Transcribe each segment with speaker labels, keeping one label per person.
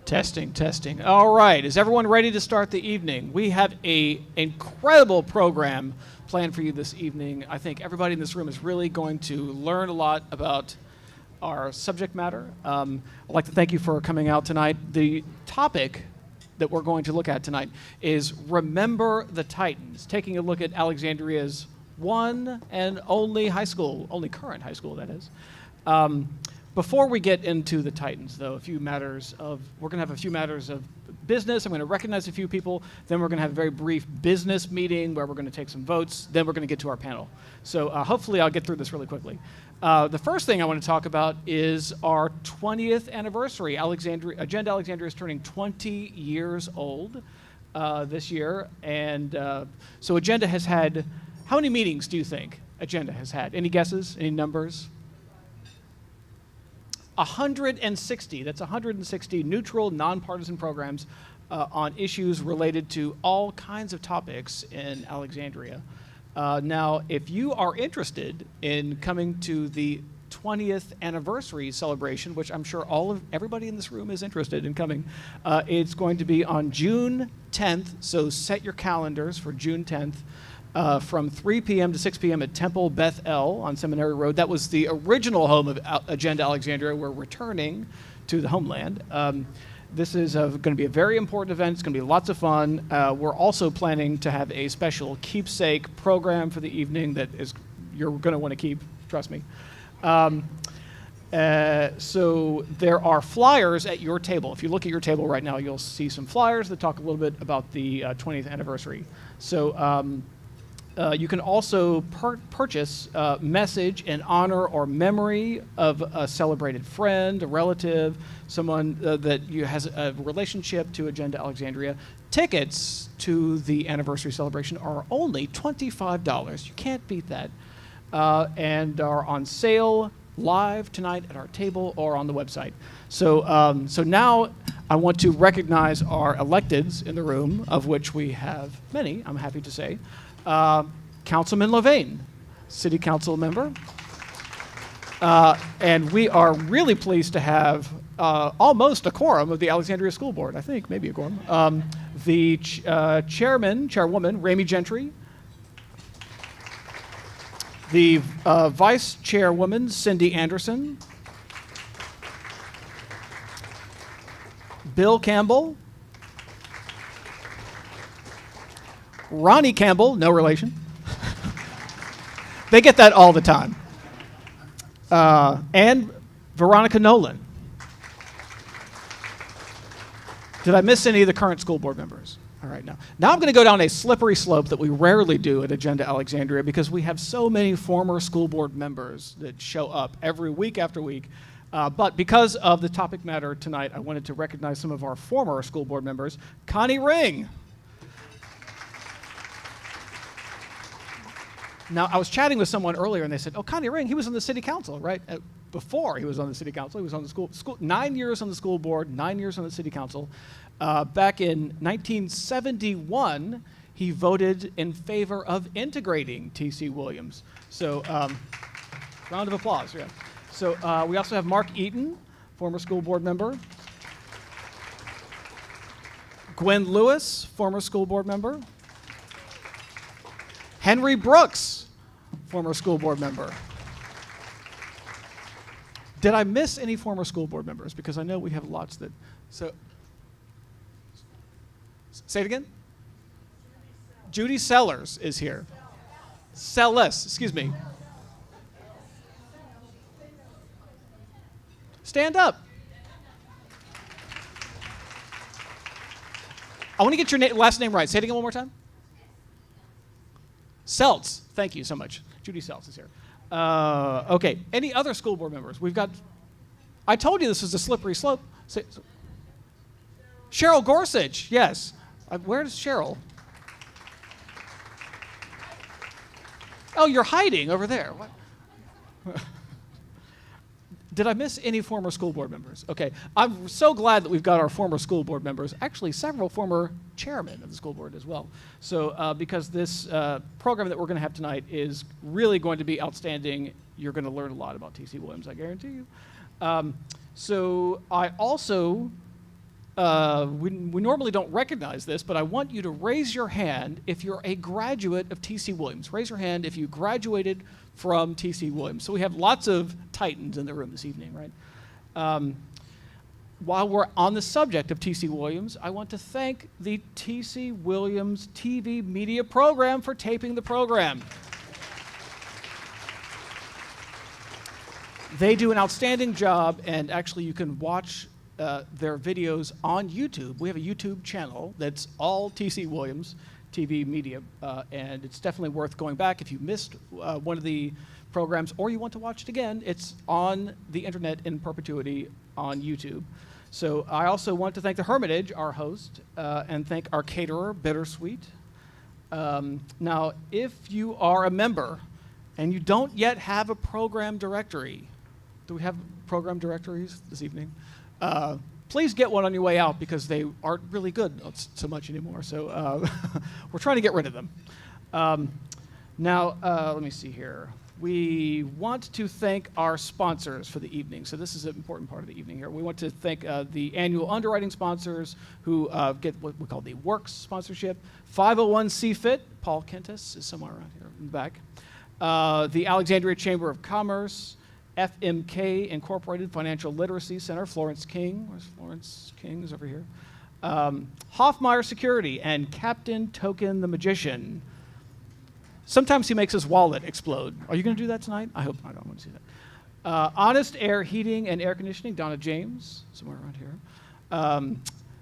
Speaker 1: Testing, testing. All right, is everyone ready to start the evening? We have an incredible program planned for you this evening. I think everybody in this room is really going to learn a lot about our subject matter. I'd like to thank you for coming out tonight. The topic that we're going to look at tonight is Remember the Titans, taking a look at Alexandria's one and only high school, only current high school, that is. Before we get into the Titans, though, we're going to have a few matters of business. I'm going to recognize a few people. Then we're going to have a very brief business meeting where we're going to take some votes. Then we're going to get to our panel. So hopefully I'll get through this really quickly. The first thing I want to talk about is our 20th anniversary. Agenda Alexandria is turning 20 years old this year. And so Agenda has had, how many meetings do you think Agenda has had? Any guesses? Any numbers? 160. That's 160 neutral, nonpartisan programs on issues related to all kinds of topics in Alexandria. Now, if you are interested in coming to the 20th anniversary celebration, which I'm sure everybody in this room is interested in coming, it's going to be on June 10th. So set your calendars for June 10th. From 3 p.m. to 6 p.m. at Temple Beth El on Seminary Road. That was the original home of Agenda Alexandria. We're returning to the homeland. This is going to be a very important event. It's going to be lots of fun. We're also planning to have a special keepsake program for the evening that you're going to want to keep, trust me. So there are flyers at your table. If you look at your table right now, you'll see some flyers that talk a little bit about the 20th anniversary. So you can also purchase a message in honor or memory of a celebrated friend, a relative, someone that has a relationship to Agenda Alexandria. Tickets to the anniversary celebration are only $25. You can't beat that. And are on sale live tonight at our table or on the website. So, so now I want to recognize our electeds in the room, of which we have many, I'm happy to say. Councilman Levain, City Council member. And we are really pleased to have almost a quorum of the Alexandria School Board, I think, maybe a quorum. The chairwoman, Ramey Gentry. The vice chairwoman, Cindy Anderson. Bill Campbell. Ronnie Campbell, no relation. They get that all the time. And Veronica Nolan. Did I miss any of the current school board members? All right, now I'm going to go down a slippery slope that we rarely do at Agenda Alexandria because we have so many former school board members that show up every week after week. But because of the topic matter tonight, I wanted to recognize some of our former school board members. Connie Ring. Now, I was chatting with someone earlier, and they said, oh, Connie Ring, he was on the city council, right? Before he was on the city council, he was on the school 9 years on the school board, 9 years on the city council. Back in 1971, he voted in favor of integrating T.C. Williams. So, round of applause, yeah. So we also have Mark Eaton, former school board member. Gwen Lewis, former school board member. Henry Brooks, former school board member. Did I miss any former school board members? Because I know we have lots that, so. Say it again? Judy Sellers is here. Sellers, excuse me. Stand up. I want to get your last name right. Say it again one more time. Seltz, thank you so much. Judy Seltz is here. Okay, any other school board members? We've got, I told you this was a slippery slope. Cheryl Gorsuch, yes. Where's Cheryl? Oh, you're hiding over there. What? Did I miss any former school board members? Okay, I'm so glad that we've got our former school board members, actually several former chairmen of the school board as well. So because this program that we're going to have tonight is really going to be outstanding, you're going to learn a lot about T.C. Williams, I guarantee you. So I also we normally don't recognize this, but I want you to raise your hand if you're a graduate of T.C. Williams. Raise your hand if you graduated from T.C. Williams. So we have lots of Titans in the room this evening, right? While we're on the subject of T.C. Williams, I want to thank the T.C. Williams TV media program for taping the program. They do an outstanding job, and actually you can watch their videos on YouTube. We have a YouTube channel that's all T.C. Williams TV media, and it's definitely worth going back. If you missed one of the programs or you want to watch it again, it's on the internet in perpetuity on YouTube. So I also want to thank the Hermitage, our host, and thank our caterer, Bittersweet. Now, if you are a member and you don't yet have a program directory, do we have program directories this evening? Please get one on your way out because they aren't really good so much anymore. So we're trying to get rid of them. Now, let me see here. We want to thank our sponsors for the evening. So this is an important part of the evening here. We want to thank the annual underwriting sponsors who get what we call the Works sponsorship. 501c-Fit, Paul Kentis is somewhere around here in the back. The Alexandria Chamber of Commerce, FMK Incorporated Financial Literacy Center, Florence King. Where's Florence King? Is over here. Hoffmeyer Security and Captain Token the Magician. Sometimes he makes his wallet explode. Are you going to do that tonight? I hope not. I don't want to see that. Honest Air Heating and Air Conditioning, Donna James, somewhere around here.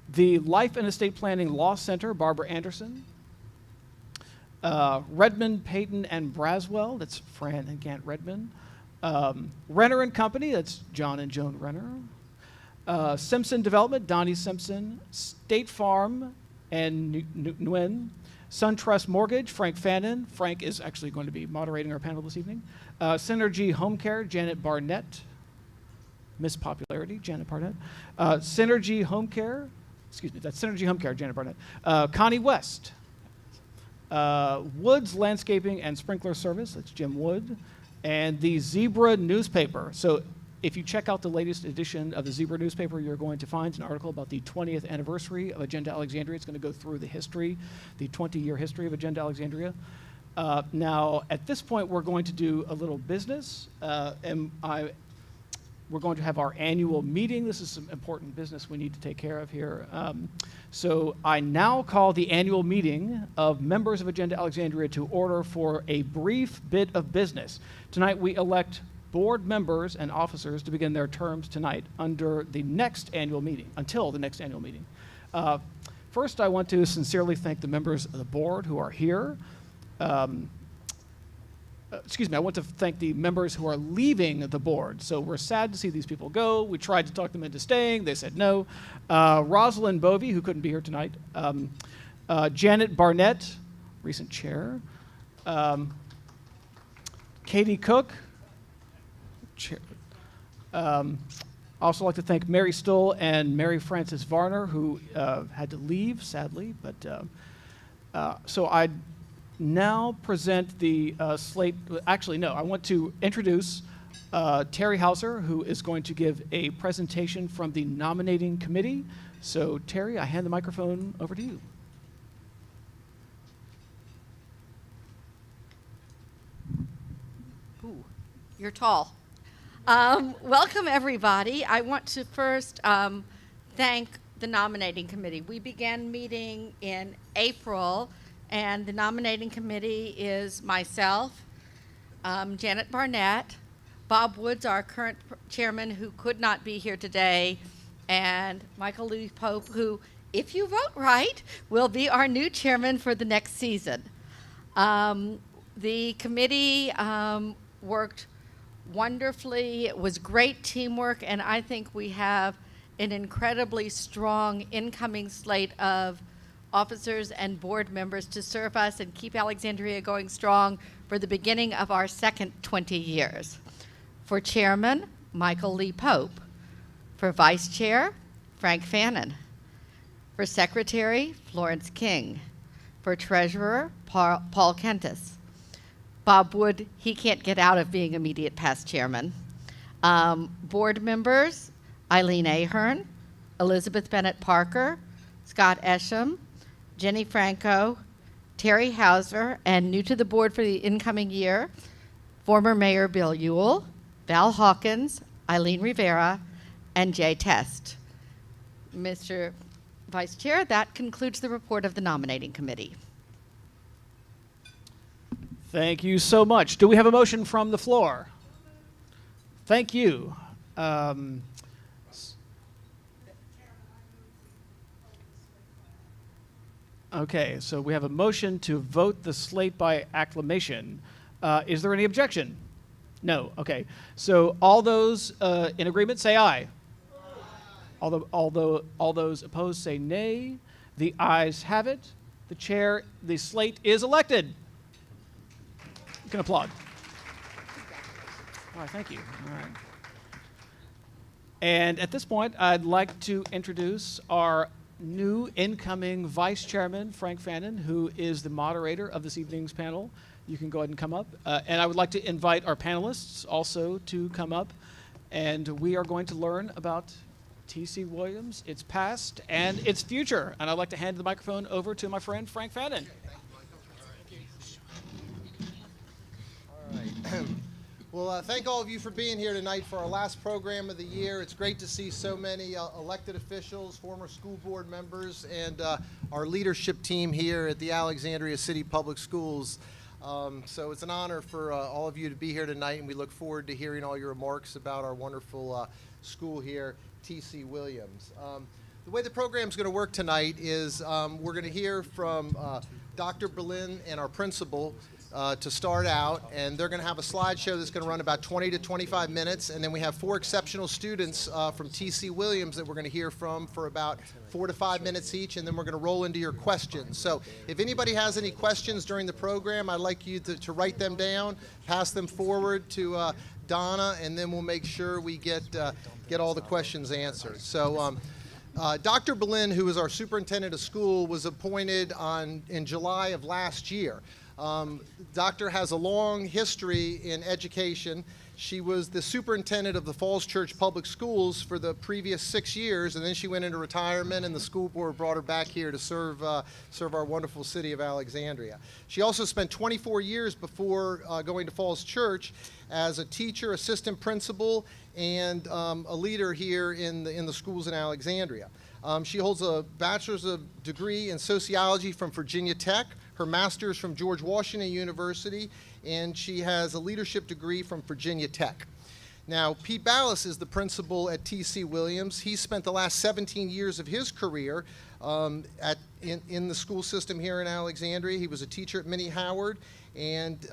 Speaker 1: The Life and Estate Planning Law Center, Barbara Anderson. Redmond, Payton, and Braswell, that's Fran and Gant Redmond. Renner and Company, that's John and Joan Renner. Simpson Development, Donnie Simpson. State Farm and Nguyen. SunTrust Mortgage, Frank Fannin. Frank is actually going to be moderating our panel this evening. Synergy Home Care, Janet Barnett. Miss Popularity, Janet Barnett. Synergy Home Care, excuse me, that's Synergy Home Care, Janet Barnett. Connie West. Woods Landscaping and Sprinkler Service, that's Jim Wood. And the Zebra newspaper. So if you check out the latest edition of the Zebra newspaper, you're going to find an article about the 20th anniversary of Agenda Alexandria. It's going to go through the history, the 20-year history of Agenda Alexandria. Now, at this point, we're going to do a little business, and we're going to have our annual meeting. This is some important business we need to take care of here. So I now call the annual meeting of members of Agenda Alexandria to order for a brief bit of business. Tonight, we elect board members and officers to begin their terms tonight under the next annual meeting, until the next annual meeting. First, I want to sincerely thank the members of the board who are here. Excuse me, I want to thank the members who are leaving the board. So we're sad to see these people go. We tried to talk them into staying. They said no. Rosalind Bovey, who couldn't be here tonight. Janet Barnett, recent chair. Katie Cook, chair. Also like to thank Mary Stoll and Mary Frances Varner, who had to leave, sadly. But so I now present the slate. Actually, no, I want to introduce Terry Hauser, who is going to give a presentation from the nominating committee. So Terry, I hand the microphone over to you.
Speaker 2: Ooh, you're tall. Welcome, everybody. I want to first thank the nominating committee. We began meeting in April, and the nominating committee is myself, Janet Barnett, Bob Woods, our current chairman, who could not be here today, and Michael Lee Pope, who, if you vote right, will be our new chairman for the next season. The committee worked wonderfully. It was great teamwork, and I think we have an incredibly strong incoming slate of officers and board members to serve us and keep Alexandria going strong for the beginning of our second 20 years. For chairman, Michael Lee Pope. For vice chair, Frank Fannin. For secretary, Florence King. For treasurer, Paul Kentis. Bob Wood, he can't get out of being immediate past chairman. Board members, Eileen Ahern, Elizabeth Bennett Parker, Scott Esham, Jenny Franco, Terry Hauser, and new to the board for the incoming year, former Mayor Bill Ewell, Val Hawkins, Eileen Rivera, and Jay Test. Mr. Vice Chair, that concludes the report of the nominating committee.
Speaker 1: Thank you so much. Do we have a motion from the floor? Thank you. Okay, so we have a motion to vote the slate by acclamation. Is there any objection? No. Okay. So all those in agreement say aye. All those opposed say nay. The ayes have it. The slate is elected. You can applaud. All right, thank you. All right. And at this point, I'd like to introduce our new incoming Vice Chairman, Frank Fannin, who is the moderator of this evening's panel. You can go ahead and come up. And I would like to invite our panelists also to come up. And we are going to learn about T.C. Williams, its past, and its future. And I'd like to hand the microphone over to my friend, Frank Fannin.
Speaker 3: All right. Well, thank all of you for being here tonight for our last program of the year. It's great to see so many elected officials, former school board members, and our leadership team here at the Alexandria City Public Schools. So it's an honor for all of you to be here tonight, and we look forward to hearing all your remarks about our wonderful school here, T.C. Williams. The way the program's going to work tonight is we're going to hear from Dr. Berlin and our principal to start out, and they're going to have a slideshow that's going to run about 20 to 25 minutes, and then we have 4 exceptional students from T.C. Williams that we're going to hear from for about 4 to 5 minutes each, and then we're going to roll into your questions. So if anybody has any questions during the program, I'd like you to write them down, pass them forward to Donna, and then we'll make sure we get all the questions answered. So Dr. Berlin, who is our superintendent of school, was appointed in July of last year. Doctor has a long history in education. She was the superintendent of the Falls Church Public Schools for the previous 6 years, and then she went into retirement, and the school board brought her back here to serve our wonderful city of Alexandria. She also spent 24 years before going to Falls Church as a teacher, assistant principal, and a leader here in the schools in Alexandria. She holds a bachelor's degree in sociology from Virginia Tech, her master's from George Washington University, and she has a leadership degree from Virginia Tech. Now, Pete Ballas is the principal at T.C. Williams. He spent the last 17 years of his career in the school system here in Alexandria. He was a teacher at Minnie Howard, and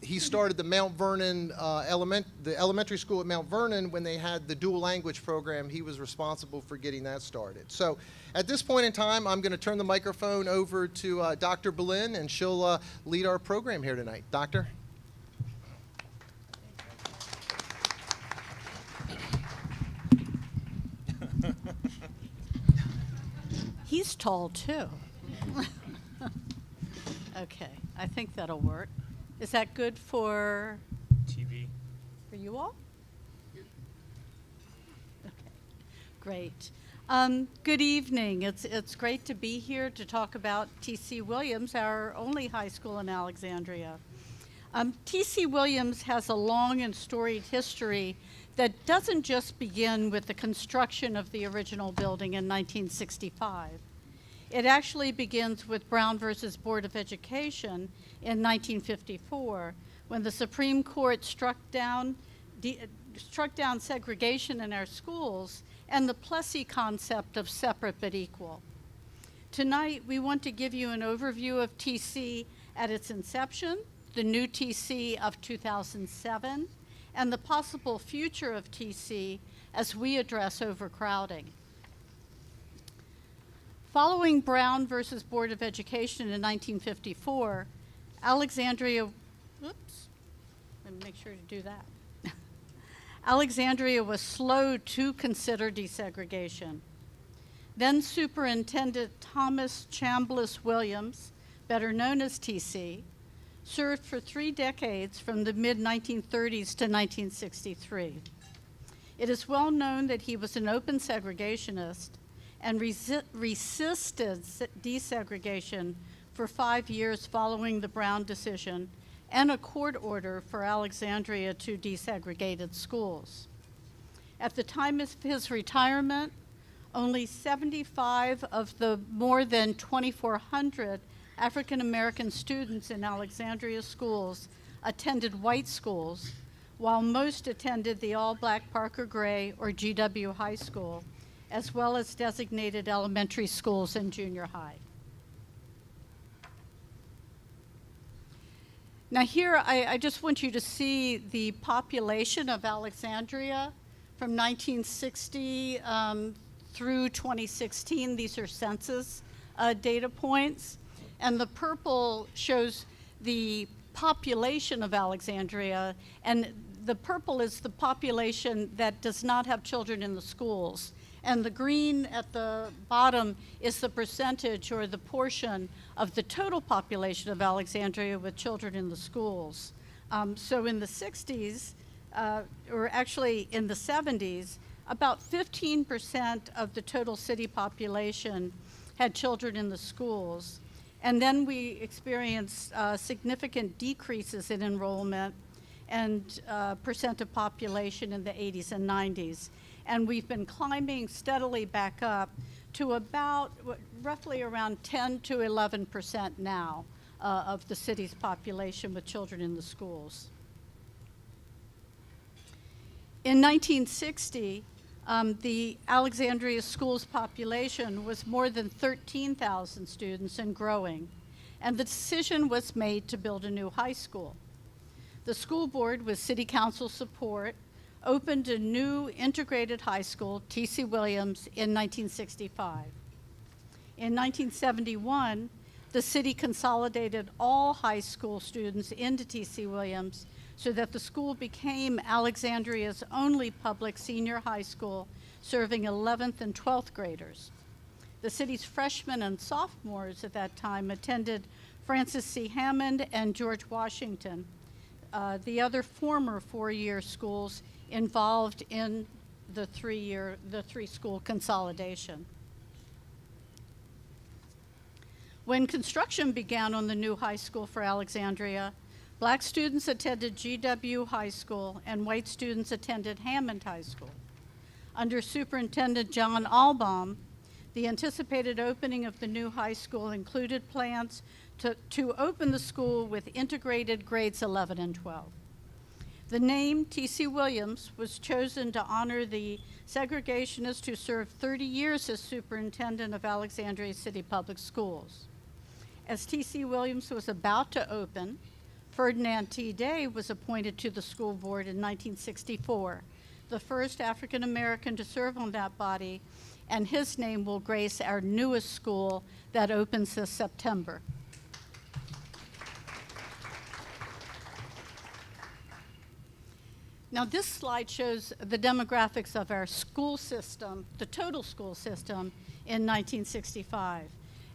Speaker 3: he started the Mount Vernon the elementary school at Mount Vernon when they had the dual language program. He was responsible for getting that started. So at this point in time, I'm going to turn the microphone over to Dr. Berlin, and she'll lead our program here tonight. Doctor?
Speaker 4: He's tall, too. Okay, I think that'll work. Is that good for
Speaker 5: TV?
Speaker 4: For you all? Okay, great. Good evening. It's great to be here to talk about T.C. Williams, our only high school in Alexandria. T.C. Williams has a long and storied history that doesn't just begin with the construction of the original building in 1965. It actually begins with Brown versus Board of Education in 1954, when the Supreme Court struck down segregation in our schools and the Plessy concept of separate but equal. Tonight, we want to give you an overview of TC at its inception, the new TC of 2007, and the possible future of TC as we address overcrowding. Following Brown versus Board of Education in 1954, Alexandria, let me make sure to do that. Alexandria was slow to consider desegregation. Then Superintendent Thomas Chambliss Williams, better known as TC, served for 3 decades from the mid-1930s to 1963. It is well known that he was an open segregationist and resisted desegregation for 5 years following the Brown decision and a court order for Alexandria to desegregate its schools. At the time of his retirement, only 75 of the more than 2,400 African American students in Alexandria schools attended white schools, while most attended the all-black Parker Gray or GW High School, as well as designated elementary schools and junior high. Now here, I just want you to see the population of Alexandria from 1960 through 2016. These are census data points. And the purple shows the population of Alexandria, and the purple is the population that does not have children in the schools. And the green at the bottom is the percentage or the portion of the total population of Alexandria with children in the schools. So in the 60s, or actually in the 70s, about 15% of the total city population had children in the schools. And then we experienced significant decreases in enrollment and percent of population in the 80s and 90s. And we've been climbing steadily back up to about roughly around 10 to 11% now of the city's population with children in the schools. In 1960, the Alexandria schools population was more than 13,000 students and growing, and the decision was made to build a new high school. The school board, with city council support, opened a new integrated high school, T.C. Williams, in 1965. In 1971, the city consolidated all high school students into T.C. Williams so that the school became Alexandria's only public senior high school, serving 11th and 12th graders. The city's freshmen and sophomores at that time attended Francis C. Hammond and George Washington, the other former four-year schools involved in the three-school consolidation. When construction began on the new high school for Alexandria, Black students attended GW High School and white students attended Hammond High School. Under Superintendent John Albaum, the anticipated opening of the new high school included plans to open the school with integrated grades 11 and 12. The name T.C. Williams was chosen to honor the segregationist who served 30 years as superintendent of Alexandria City Public Schools. As T.C. Williams was about to open, Ferdinand T. Day was appointed to the school board in 1964, the first African American to serve on that body, and his name will grace our newest school that opens this September. Now this slide shows the demographics of our school system, the total school system, in 1965.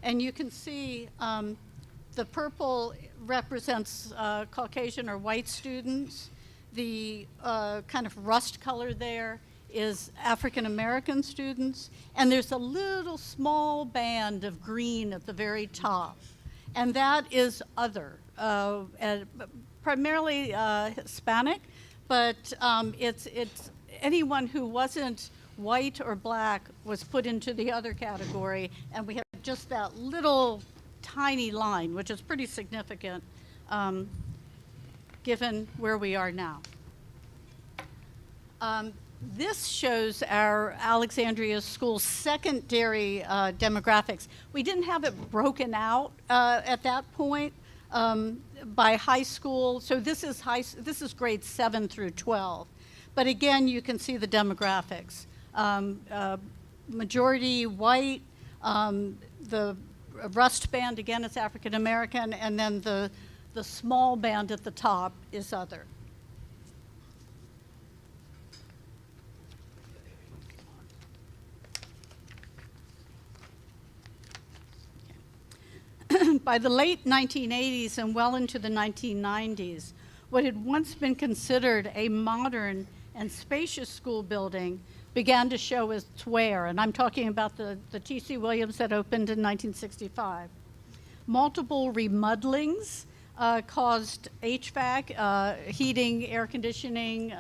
Speaker 4: And you can see the purple represents Caucasian or white students. The kind of rust color there is African American students. And there's a little small band of green at the very top. And that is other, primarily Hispanic, but it's anyone who wasn't white or black was put into the other category, and we have just that little tiny line, which is pretty significant given where we are now. This shows our Alexandria School secondary demographics. We didn't have it broken out at that point by high school, so this is grades 7 through 12. But again, you can see the demographics. Majority white, the rust band again is African American, and then the small band at the top is other. By the late 1980s and well into the 1990s, what had once been considered a modern and spacious school building began to show its wear, and I'm talking about the T.C. Williams that opened in 1965. Multiple remodelings caused HVAC, heating, air conditioning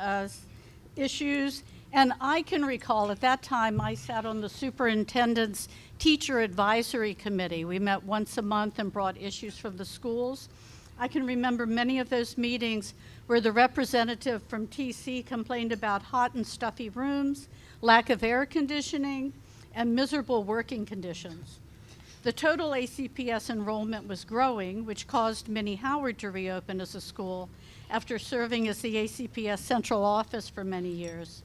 Speaker 4: issues, and I can recall at that time I sat on the superintendent's teacher advisory committee. We met once a month and brought issues from the schools. I can remember many of those meetings where the representative from TC complained about hot and stuffy rooms, lack of air conditioning, and miserable working conditions. The total ACPS enrollment was growing, which caused Minnie Howard to reopen as a school after serving as the ACPS central office for many years.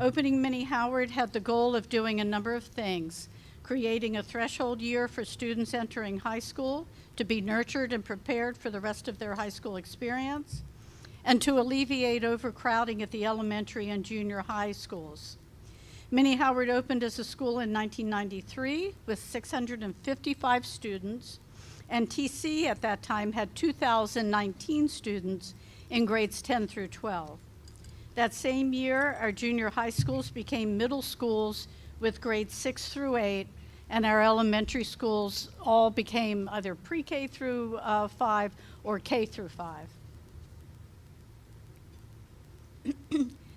Speaker 4: Opening Minnie Howard had the goal of doing a number of things: creating a threshold year for students entering high school to be nurtured and prepared for the rest of their high school experience, and to alleviate overcrowding at the elementary and junior high schools. Minnie Howard opened as a school in 1993 with 655 students, and TC at that time had 2,019 students in grades 10 through 12. That same year, our junior high schools became middle schools with grades 6 through 8, and our elementary schools all became either pre-K through 5 or K through 5.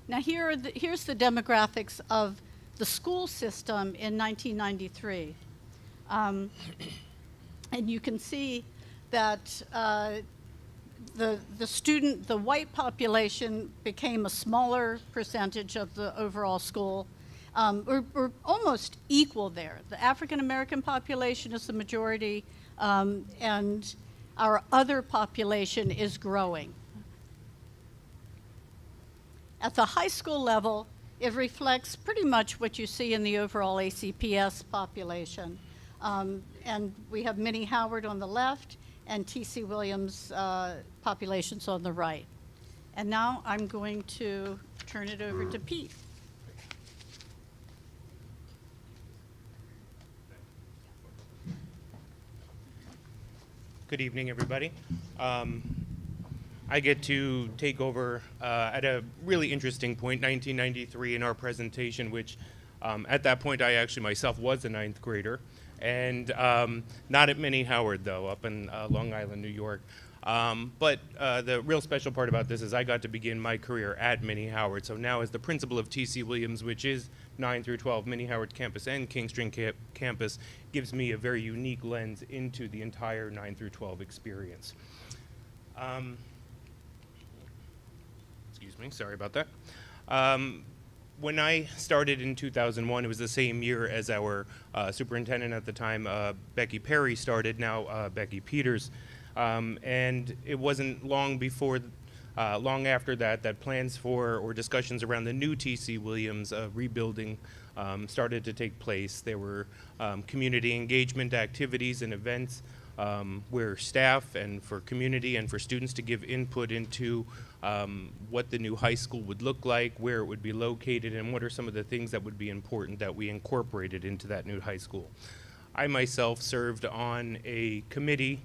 Speaker 4: Now here's the demographics of the school system in 1993. And you can see that the white population became a smaller percentage of the overall school. We're almost equal there. The African American population is the majority, and our other population is growing. At the high school level, it reflects pretty much what you see in the overall ACPS population. And we have Minnie Howard on the left and T.C. Williams populations on the right. And now I'm going to turn it over to Pete.
Speaker 5: Good evening, everybody. I get to take over at a really interesting point, 1993, in our presentation, which at that point I actually myself was a ninth grader, and not at Minnie Howard, though, up in Long Island, New York. But the real special part about this is I got to begin my career at Minnie Howard. So now as the principal of T.C. Williams, which is 9 through 12, Minnie Howard campus and Kingston campus, gives me a very unique lens into the entire 9 through 12 experience. Excuse me, sorry about that. When I started in 2001, it was the same year as our superintendent at the time, Becky Perry, started, now Becky Peters. And it wasn't long before, long after that, that plans for or discussions around the new T.C. Williams rebuilding started to take place. There were community engagement activities and events where staff and for community and for students to give input into what the new high school would look like, where it would be located, and what are some of the things that would be important that we incorporated into that new high school. I myself served on a committee,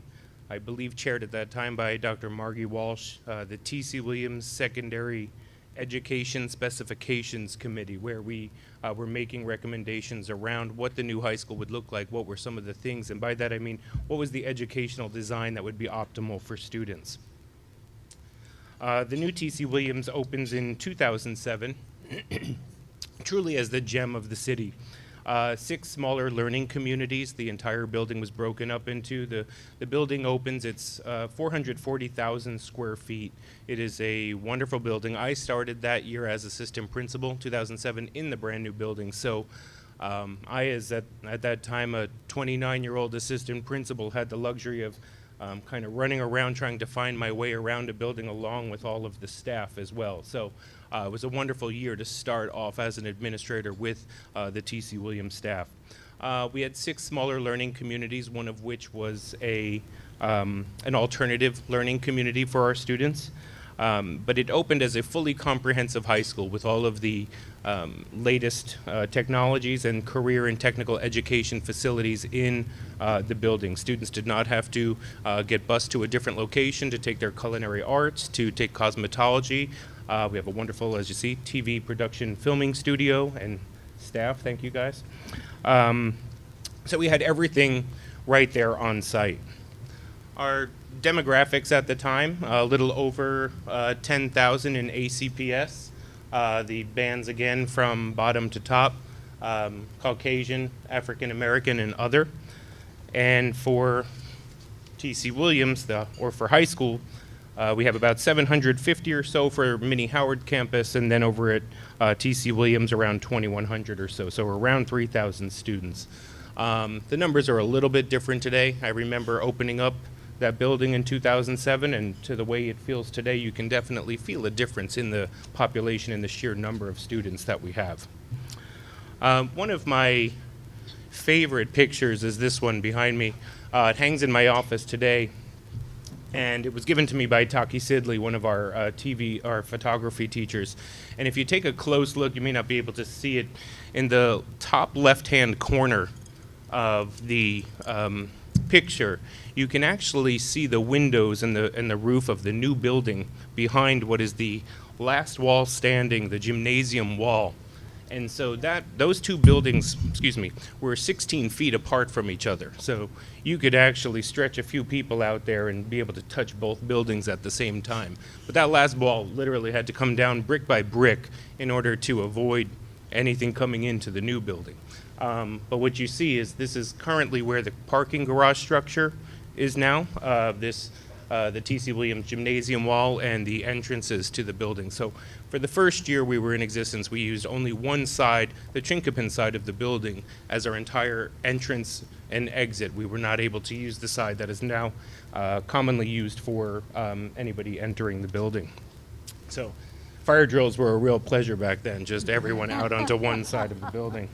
Speaker 5: I believe chaired at that time by Dr. Margie Walsh, the T.C. Williams Secondary Education Specifications Committee, where we were making recommendations around what the new high school would look like, what were some of the things, and by that I mean what was the educational design that would be optimal for students. The new T.C. Williams opens in 2007, truly as the gem of the city. 6 smaller learning communities. The entire building was broken up into. The building opens, it's 440,000 square feet. It is a wonderful building. I started that year as assistant principal, 2007, in the brand new building. So I, as at that time, a 29-year-old assistant principal, had the luxury of kind of running around trying to find my way around a building along with all of the staff as well. So it was a wonderful year to start off as an administrator with the T.C. Williams staff. We had 6 smaller learning communities, one of which was an alternative learning community for our students. But it opened as a fully comprehensive high school with all of the latest technologies and career and technical education facilities in the building. Students did not have to get bused to a different location to take their culinary arts, to take cosmetology. We have a wonderful, as you see, TV production filming studio and staff. Thank you, guys. So we had everything right there on site. Our demographics at the time, a little over 10,000 in ACPS. The bands, again, from bottom to top, Caucasian, African American, and other. And for T.C. Williams, or for high school, we have about 750 or so for Mini Howard campus, and then over at T.C. Williams, around 2,100 or so around 3,000 students. The numbers are a little bit different today. I remember opening up that building in 2007, and to the way it feels today, you can definitely feel a difference in the population and the sheer number of students that we have. One of my favorite pictures is this one behind me. It hangs in my office today, and it was given to me by Taki Sidley, one of our our photography teachers. And if you take a close look, you may not be able to see it, in the top left-hand corner of the picture, you can actually see the windows and the roof of the new building behind what is the last wall standing, the gymnasium wall. And so those two buildings, were 16 feet apart from each other. So you could actually stretch a few people out there and be able to touch both buildings at the same time. But that last wall literally had to come down brick by brick in order to avoid anything coming into the new building. But what you see is this is currently where the parking garage structure is now, the T.C. Williams gymnasium wall and the entrances to the building. So for the first year we were in existence, we used only one side, the Chinkapin side of the building, as our entire entrance and exit. We were not able to use the side that is now commonly used for anybody entering the building. So fire drills were a real pleasure back then, just everyone out onto one side of the building.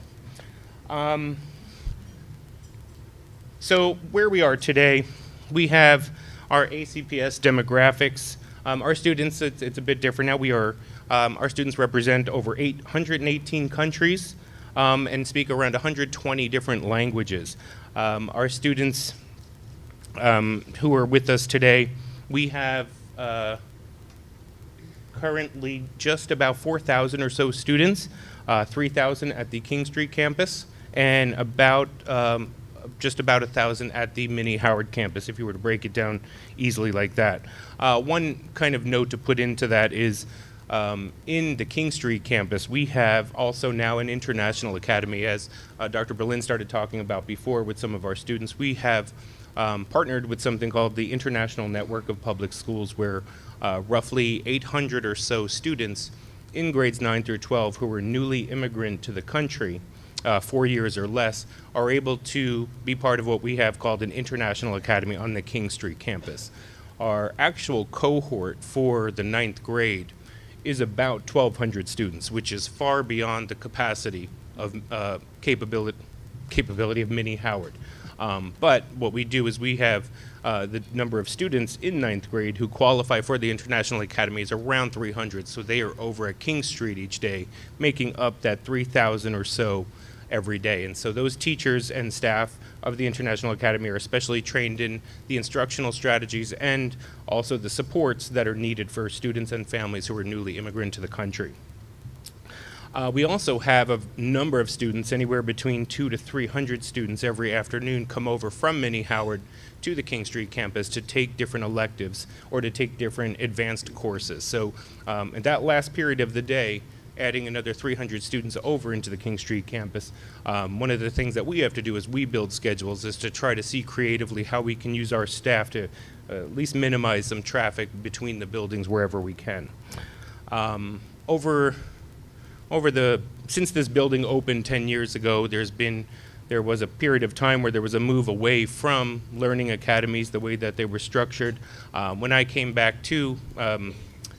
Speaker 5: So where we are today, we have our ACPS demographics. Our students, it's a bit different now. Our students represent over 818 countries and speak around 120 different languages. Our students who are with us today, we have currently just about 4,000 or so students, 3,000 at the King Street campus, and just about 1,000 at the Mini Howard campus, if you were to break it down easily like that. One kind of note to put into that is in the King Street campus, we have also now an international academy. As Dr. Berlin started talking about before with some of our students, we have partnered with something called the International Network of Public Schools, where roughly 800 or so students in grades 9 through 12 who are newly immigrant to the country, 4 years or less, are able to be part of what we have called an international academy on the King Street campus. Our actual cohort for the 9th grade is about 1,200 students, which is far beyond the capacity of capability of Mini Howard. But what we do is we have the number of students in 9th grade who qualify for the International Academy is around 300, so they are over at King Street each day, making up that 3,000 or so every day. And so those teachers and staff of the International Academy are especially trained in the instructional strategies and also the supports that are needed for students and families who are newly immigrant to the country. We also have a number of students, anywhere between 200 to 300 students every afternoon, come over from Mini Howard to the King Street campus to take different electives or to take different advanced courses. So in that last period of the day, adding another 300 students over into the King Street campus, one of the things that we have to do as we build schedules is to try to see creatively how we can use our staff to at least minimize some traffic between the buildings wherever we can. Since this building opened 10 years ago, there was a period of time where there was a move away from learning academies, the way that they were structured. When I came back to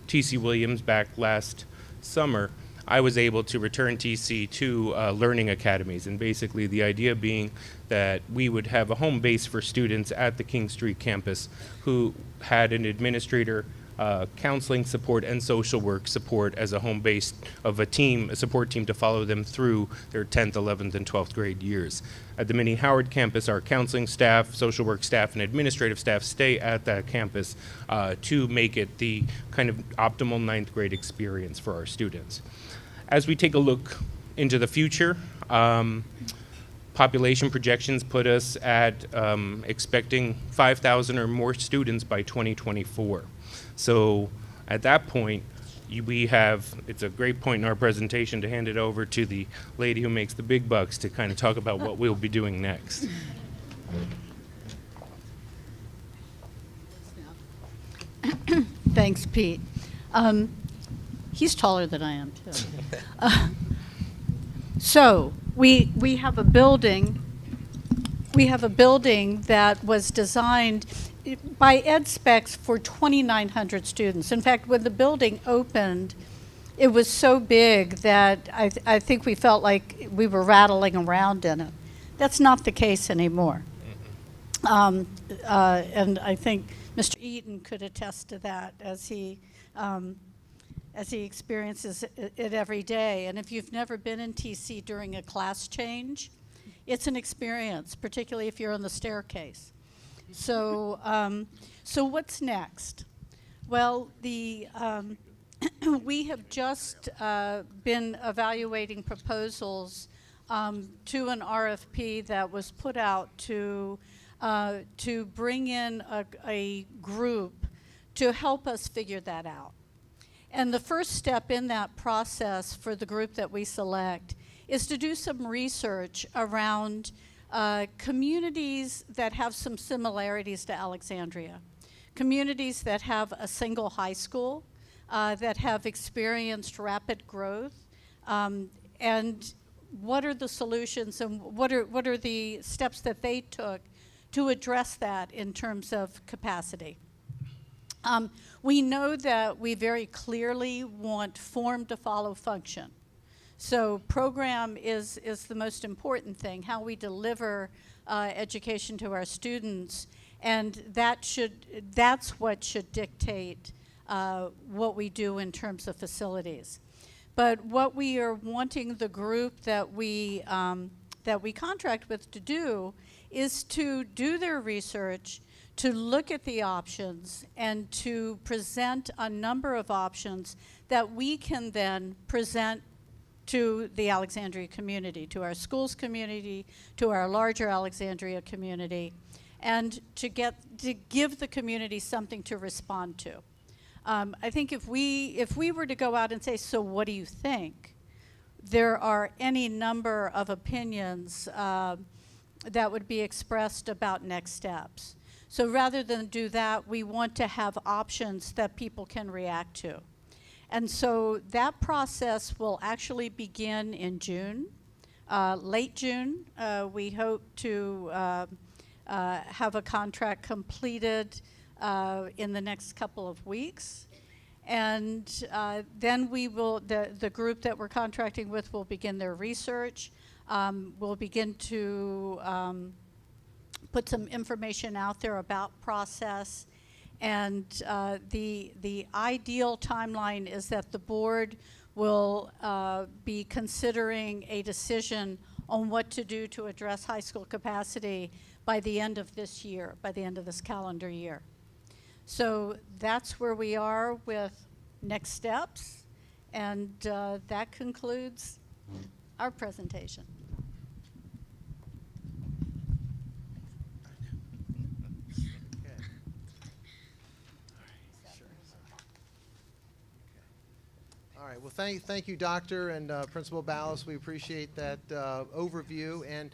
Speaker 5: T.C. Williams back last summer, I was able to return TC to learning academies, and basically the idea being that we would have a home base for students at the King Street campus who had an administrator counseling support and social work support as a home base of a support team to follow them through their 10th, 11th, and 12th grade years. At the Minnie Howard campus, our counseling staff, social work staff, and administrative staff stay at that campus to make it the kind of optimal 9th grade experience for our students. As we take a look into the future, population projections put us at expecting 5,000 or more students by 2024. So at that point, it's a great point in our presentation to hand it over to the lady who makes the big bucks to kind of talk about what we'll be doing next.
Speaker 4: Thanks, Pete. He's taller than I am, too. So we have a building. We have a building that was designed by ed specs for 2,900 students. In fact, when the building opened, it was so big that I think we felt like we were rattling around in it. That's not the case anymore. And I think Mr. Eaton could attest to that as he experiences it every day. And if you've never been in TC during a class change, it's an experience, particularly if you're on the staircase. So, so what's next? Well, we have just been evaluating proposals to an RFP that was put out to bring in a group to help us figure that out. And the first step in that process for the group that we select is to do some research around communities that have some similarities to Alexandria, communities that have a single high school, that have experienced rapid growth, and what are the solutions and what are the steps that they took to address that in terms of capacity. We know that we very clearly want form to follow function. So program is the most important thing, how we deliver education to our students, and that's what should dictate what we do in terms of facilities. But what we are wanting the group that we contract with to do is to do their research, to look at the options, and to present a number of options that we can then present to the Alexandria community, to our schools community, to our larger Alexandria community, and to give the community something to respond to. I think if we were to go out and say, so what do you think? There are any number of opinions that would be expressed about next steps. So rather than do that, we want to have options that people can react to. And so that process will actually begin in June, late June. We hope to have a contract completed in the next couple of weeks. And then we will, the group that we're contracting with will begin their research. We'll begin to put some information out there about process. And the ideal timeline is that the board will be considering a decision on what to do to address high school capacity by the end of this year, by the end of this calendar year. So that's where we are with next steps, and that concludes our presentation.
Speaker 3: All right, well, thank you, Doctor and Principal Ballas. We appreciate that overview. And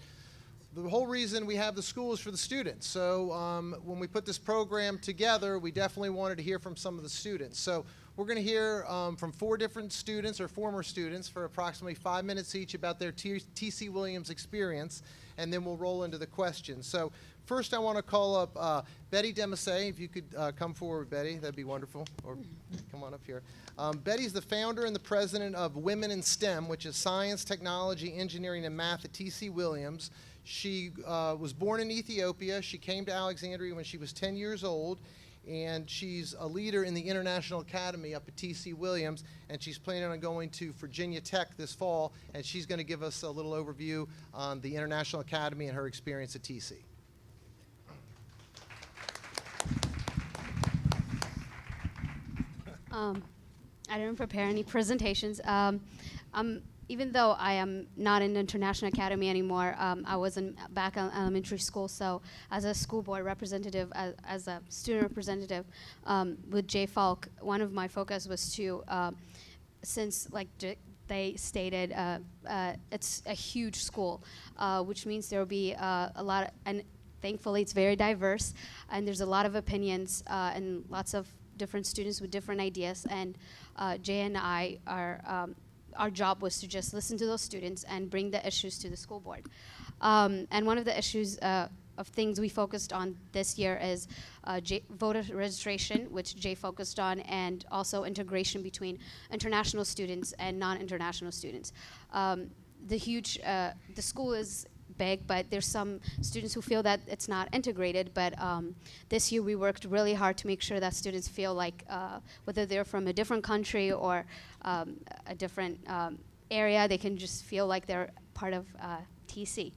Speaker 3: the whole reason we have the school is for the students. So when we put this program together, we definitely wanted to hear from some of the students. So we're going to hear from 4 different students or former students for approximately 5 minutes each about their T.C. Williams experience, and then we'll roll into the questions. So first I want to call up Betty Demasay. If you could come forward, Betty, that'd be wonderful. Or come on up here. Betty's the founder and the president of Women in STEM, which is science, technology, engineering, and math at T.C. Williams. She was born in Ethiopia. She came to Alexandria when she was 10 years old, and she's a leader in the International Academy up at T.C. Williams, and she's planning on going to Virginia Tech this fall, and she's going to give us a little overview on the International Academy and her experience at T.C.
Speaker 6: I didn't prepare any presentations. Even though I am not in the International Academy anymore, I was back in elementary school. So as a school board representative, as a student representative with J. Falk, one of my focus was to, since like they stated, it's a huge school, which means there will be a lot of, and thankfully it's very diverse, and there's a lot of opinions and lots of different students with different ideas. And Jay and I are, our job was to just listen to those students and bring the issues to the school board. And one of the issues of things we focused on this year is voter registration, which Jay focused on, and also integration between international students and non-international students. The school is big, but there's some students who feel that it's not integrated, but this year we worked really hard to make sure that students feel like whether they're from a different country or a different area, they can just feel like they're part of TC.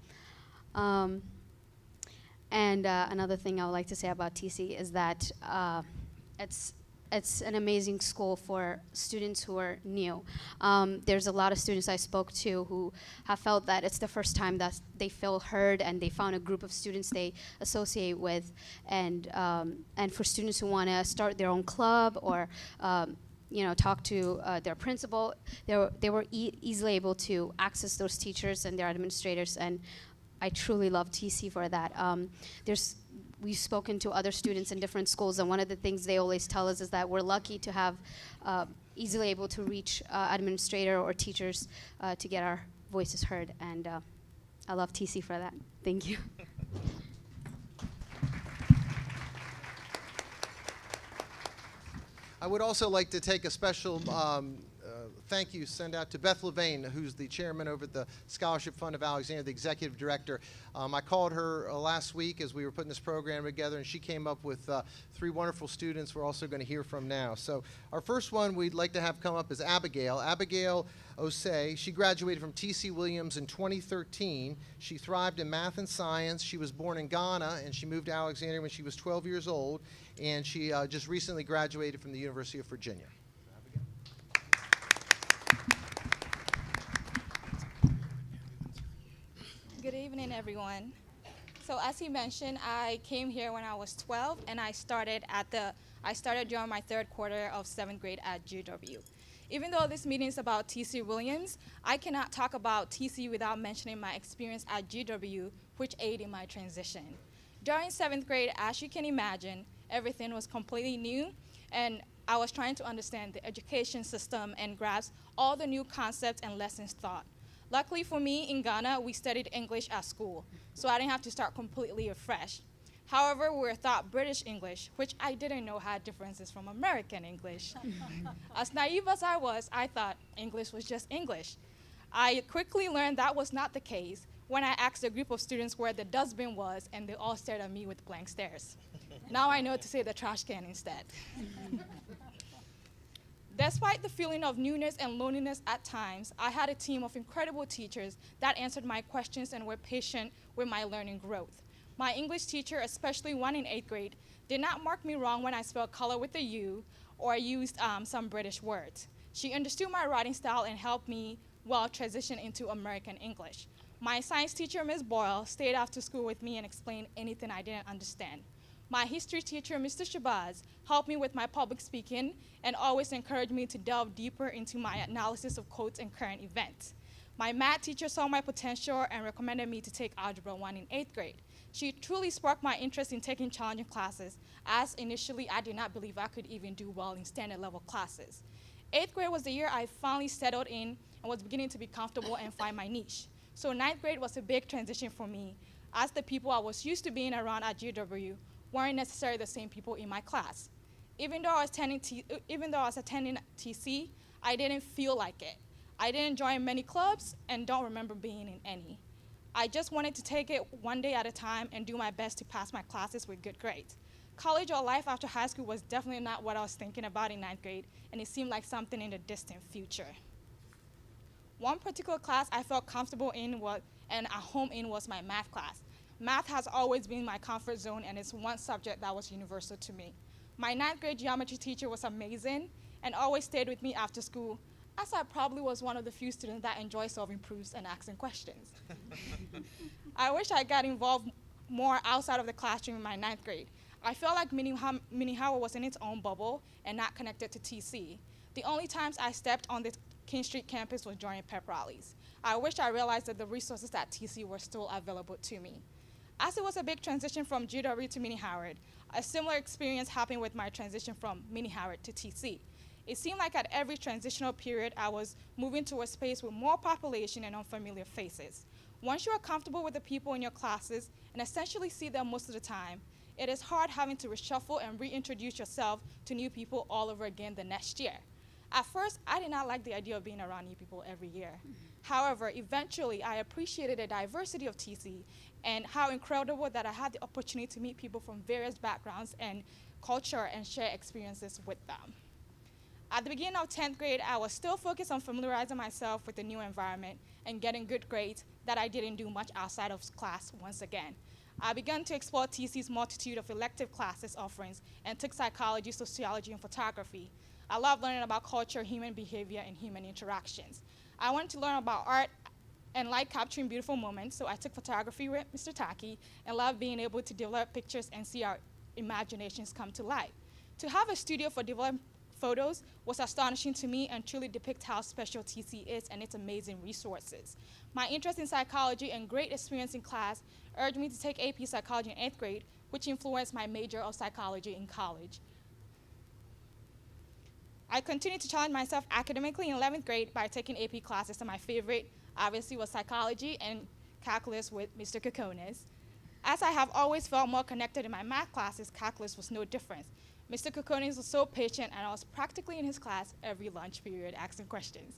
Speaker 6: And another thing I would like to say about TC is that it's an amazing school for students who are new. There's a lot of students I spoke to who have felt that it's the first time that they feel heard and they found a group of students they associate with. And for students who want to start their own club or talk to their principal, they were easily able to access those teachers and their administrators, and I truly love TC for that. We've spoken to other students in different schools, and one of the things they always tell us is that we're lucky to have easily able to reach administrator or teachers to get our voices heard, and I love TC for that. Thank you.
Speaker 3: I would also like to take a special thank you send out to Beth Levain, who's the chairman over at the Scholarship Fund of Alexandria, the executive director. I called her last week as we were putting this program together, and she came up with 3 wonderful students we're also going to hear from now. So our first one we'd like to have come up is Abigail. Abigail Osei. She graduated from T.C. Williams in 2013. She thrived in math and science. She was born in Ghana, and she moved to Alexandria when she was 12 years old, and she just recently graduated from the University of Virginia.
Speaker 7: Good evening, everyone. So as he mentioned, I came here when I was 12, and I started during my 3rd quarter of 7th grade at GW. Even though this meeting is about T.C. Williams, I cannot talk about TC without mentioning my experience at GW, which aided in my transition. During 7th grade, as you can imagine, everything was completely new, and I was trying to understand the education system and grasp all the new concepts and lessons taught. Luckily for me, in Ghana, we studied English at school, so I didn't have to start completely afresh. However, we were taught British English, which I didn't know had differences from American English. As naive as I was, I thought English was just English. I quickly learned that was not the case when I asked a group of students where the dustbin was, and they all stared at me with blank stares. Now I know to say the trash can instead. Despite the feeling of newness and loneliness at times, I had a team of incredible teachers that answered my questions and were patient with my learning growth. My English teacher, especially one in 8th grade, did not mark me wrong when I spelled color with a U or used some British words. She understood my writing style and helped me transition into American English. My science teacher, Ms. Boyle, stayed after school with me and explained anything I didn't understand. My history teacher, Mr. Shabazz, helped me with my public speaking and always encouraged me to delve deeper into my analysis of quotes and current events. My math teacher saw my potential and recommended me to take Algebra 1 in 8th grade. She truly sparked my interest in taking challenging classes, as initially I did not believe I could even do well in standard level classes. 8th grade was the year I finally settled in and was beginning to be comfortable and find my niche. So 9th grade was a big transition for me, as the people I was used to being around at GW weren't necessarily the same people in my class. Even though I was attending TC, I didn't feel like it. I didn't join many clubs and don't remember being in any. I just wanted to take it one day at a time and do my best to pass my classes with good grades. College or life after high school was definitely not what I was thinking about in ninth grade, and it seemed like something in the distant future. One particular class I felt comfortable in and at home in was my math class. Math has always been my comfort zone, and it's one subject that was universal to me. My ninth grade geometry teacher was amazing and always stayed with me after school, as I probably was one of the few students that enjoy solving proofs and asking questions. I wish I got involved more outside of the classroom in my ninth grade. I felt like Minnehaha was in its own bubble and not connected to TC. The only times I stepped on the King Street campus was during pep rallies. I wish I realized that the resources at TC were still available to me. As it was a big transition from GW to Mini Howard, a similar experience happened with my transition from Mini Howard to TC. It seemed like at every transitional period, I was moving to a space with more population and unfamiliar faces. Once you are comfortable with the people in your classes and essentially see them most of the time, it is hard having to reshuffle and reintroduce yourself to new people all over again the next year. At first, I did not like the idea of being around new people every year. However, eventually, I appreciated the diversity of TC and how incredible that I had the opportunity to meet people from various backgrounds and culture and share experiences with them. At the beginning of 10th grade, I was still focused on familiarizing myself with the new environment and getting good grades that I didn't do much outside of class once again. I began to explore TC's multitude of elective classes offerings and took psychology, sociology, and photography. I love learning about culture, human behavior, and human interactions. I wanted to learn about art and like capturing beautiful moments, so I took photography with Mr. Taki and loved being able to develop pictures and see our imaginations come to life. To have a studio for developing photos was astonishing to me and truly depicts how special TC is and its amazing resources. My interest in psychology and great experience in class urged me to take AP Psychology in 8th grade, which influenced my major of psychology in college. I continued to challenge myself academically in 11th grade by taking AP classes, and my favorite obviously was psychology and calculus with Mr. Kokonis. As I have always felt more connected in my math classes, calculus was no different. Mr. Kokonis was so patient, and I was practically in his class every lunch period asking questions.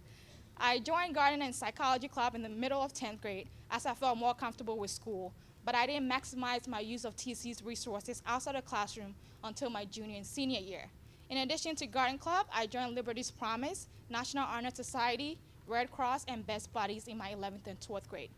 Speaker 7: I joined garden and psychology club in the middle of 10th grade as I felt more comfortable with school, but I didn't maximize my use of TC's resources outside the classroom until my junior and senior year. In addition to garden club, I joined Liberty's Promise, National Honor Society, Red Cross, and Best Buddies in my 11th and 12th grade.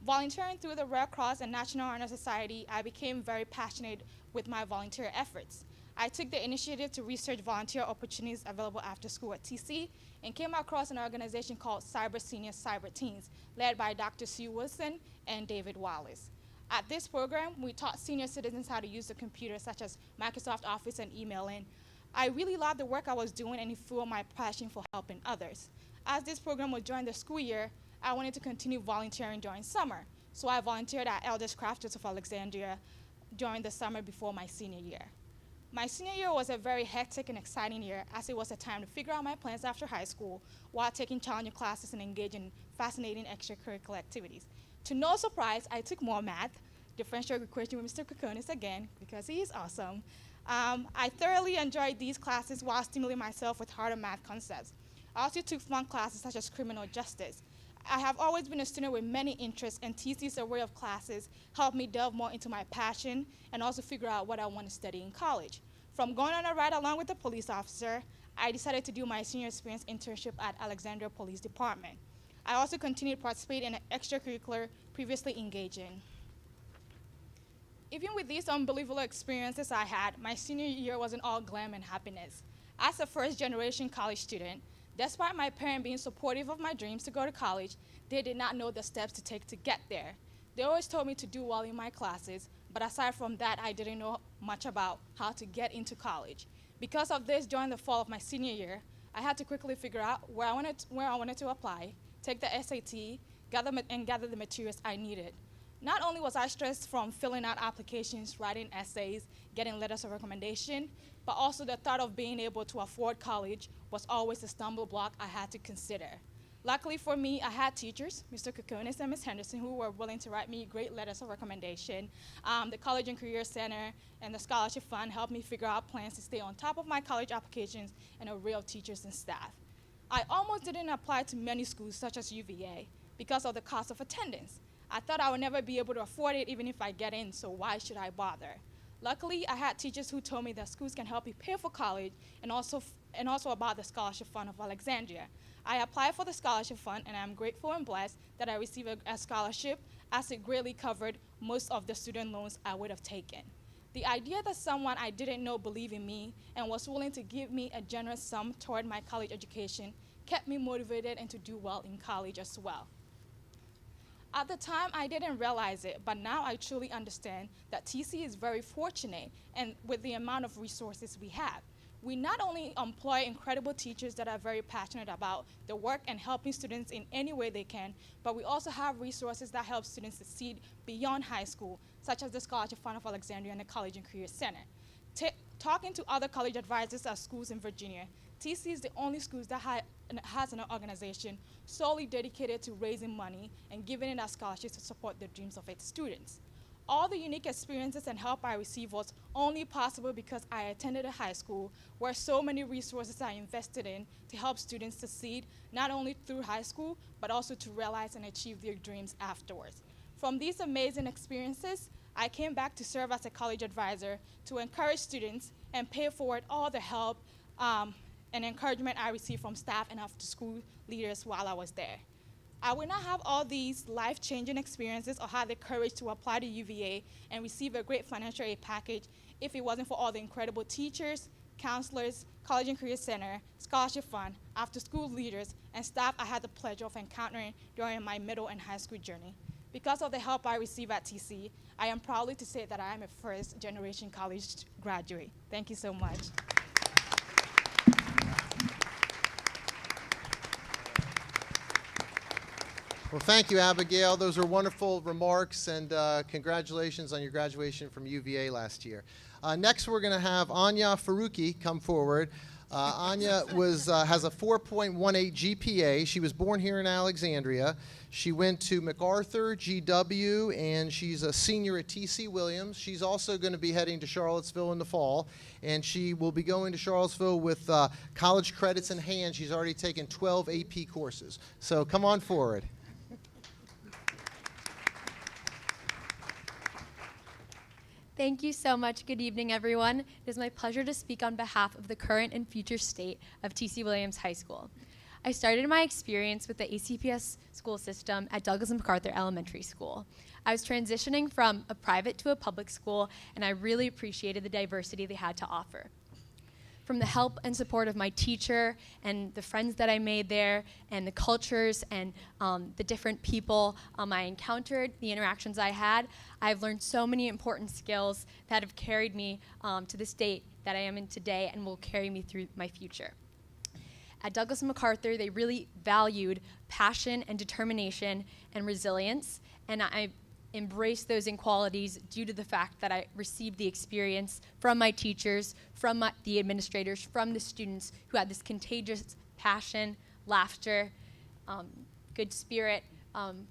Speaker 7: Volunteering through the Red Cross and National Honor Society, I became very passionate with my volunteer efforts. I took the initiative to research volunteer opportunities available after school at TC and came across an organization called Cyber Seniors, Cyber Teens, led by Dr. Sue Wilson and David Wallace. At this program, we taught senior citizens how to use the computer, such as Microsoft Office and emailing. I really loved the work I was doing, and it fueled my passion for helping others. As this program was during the school year, I wanted to continue volunteering during summer, so I volunteered at Eldawah Crafters of Alexandria during the summer before my senior year. My senior year was a very hectic and exciting year, as it was a time to figure out my plans after high school while taking challenging classes and engaging in fascinating extracurricular activities. To no surprise, I took more math, differential equation with Mr. Kokonis again, because he is awesome. I thoroughly enjoyed these classes while stimulating myself with harder math concepts. I also took fun classes such as criminal justice. I have always been a student with many interests, and TC's array of classes helped me delve more into my passion and also figure out what I want to study in college. From going on a ride along with a police officer, I decided to do my senior experience internship at Alexandria Police Department. I also continued to participate in an extracurricular previously engaged in. Even with these unbelievable experiences I had, my senior year wasn't all glam and happiness. As a first-generation college student, despite my parents being supportive of my dreams to go to college, they did not know the steps to take to get there. They always told me to do well in my classes, but aside from that, I didn't know much about how to get into college. Because of this, during the fall of my senior year, I had to quickly figure out where I wanted to apply, take the SAT, gather the materials I needed. Not only was I stressed from filling out applications, writing essays, getting letters of recommendation, but also the thought of being able to afford college was always a stumbling block I had to consider. Luckily for me, I had teachers, Mr. Kokonis and Ms. Henderson, who were willing to write me great letters of recommendation. The College and Career Center and the Scholarship Fund helped me figure out plans to stay on top of my college applications and a array of teachers and staff. I almost didn't apply to many schools such as UVA because of the cost of attendance. I thought I would never be able to afford it even if I get in, so why should I bother? Luckily, I had teachers who told me that schools can help you pay for college and also about the Scholarship Fund of Alexandria. I applied for the Scholarship Fund, and I'm grateful and blessed that I received a scholarship, as it greatly covered most of the student loans I would have taken. The idea that someone I didn't know believed in me and was willing to give me a generous sum toward my college education kept me motivated and to do well in college as well. At the time, I didn't realize it, but now I truly understand that TC is very fortunate and with the amount of resources we have. We not only employ incredible teachers that are very passionate about the work and helping students in any way they can, but we also have resources that help students succeed beyond high school, such as the Scholarship Fund of Alexandria and the College and Career Center. Talking to other college advisors at schools in Virginia, TC is the only school that has an organization solely dedicated to raising money and giving it as scholarships to support the dreams of its students. All the unique experiences and help I received was only possible because I attended a high school where so many resources are invested in to help students succeed, not only through high school, but also to realize and achieve their dreams afterwards. From these amazing experiences, I came back to serve as a college advisor to encourage students and pay forward all the help and encouragement I received from staff and after-school leaders while I was there. I would not have all these life-changing experiences or have the courage to apply to UVA and receive a great financial aid package if it wasn't for all the incredible teachers, counselors, College and Career Center, Scholarship Fund, after-school leaders, and staff I had the pleasure of encountering during my middle and high school journey. Because of the help I received at TC, I am proud to say that I am a first-generation college graduate. Thank you so much.
Speaker 3: Well, thank you, Abigail. Those are wonderful remarks, and congratulations on your graduation from UVA last year. Next, we're going to have Anya Faruqi come forward. Anya has a 4.18 GPA. She was born here in Alexandria. She went to MacArthur, GW, and she's a senior at TC Williams. She's also going to be heading to Charlottesville in the fall, and she will be going to Charlottesville with college credits in hand. She's already taken 12 AP courses. So come on forward.
Speaker 8: Thank you so much. Good evening, everyone. It is my pleasure to speak on behalf of the current and future state of T.C. Williams High School. I started my experience with the ACPS school system at Douglas and MacArthur Elementary School. I was transitioning from a private to a public school, and I really appreciated the diversity they had to offer. From the help and support of my teacher and the friends that I made there and the cultures and the different people I encountered, the interactions I had, I've learned so many important skills that have carried me to the state that I am in today and will carry me through my future. At Douglas and MacArthur, they really valued passion and determination and resilience, and I embrace those qualities due to the fact that I received the experience from my teachers, from the administrators, from the students who had this contagious passion, laughter, good spirit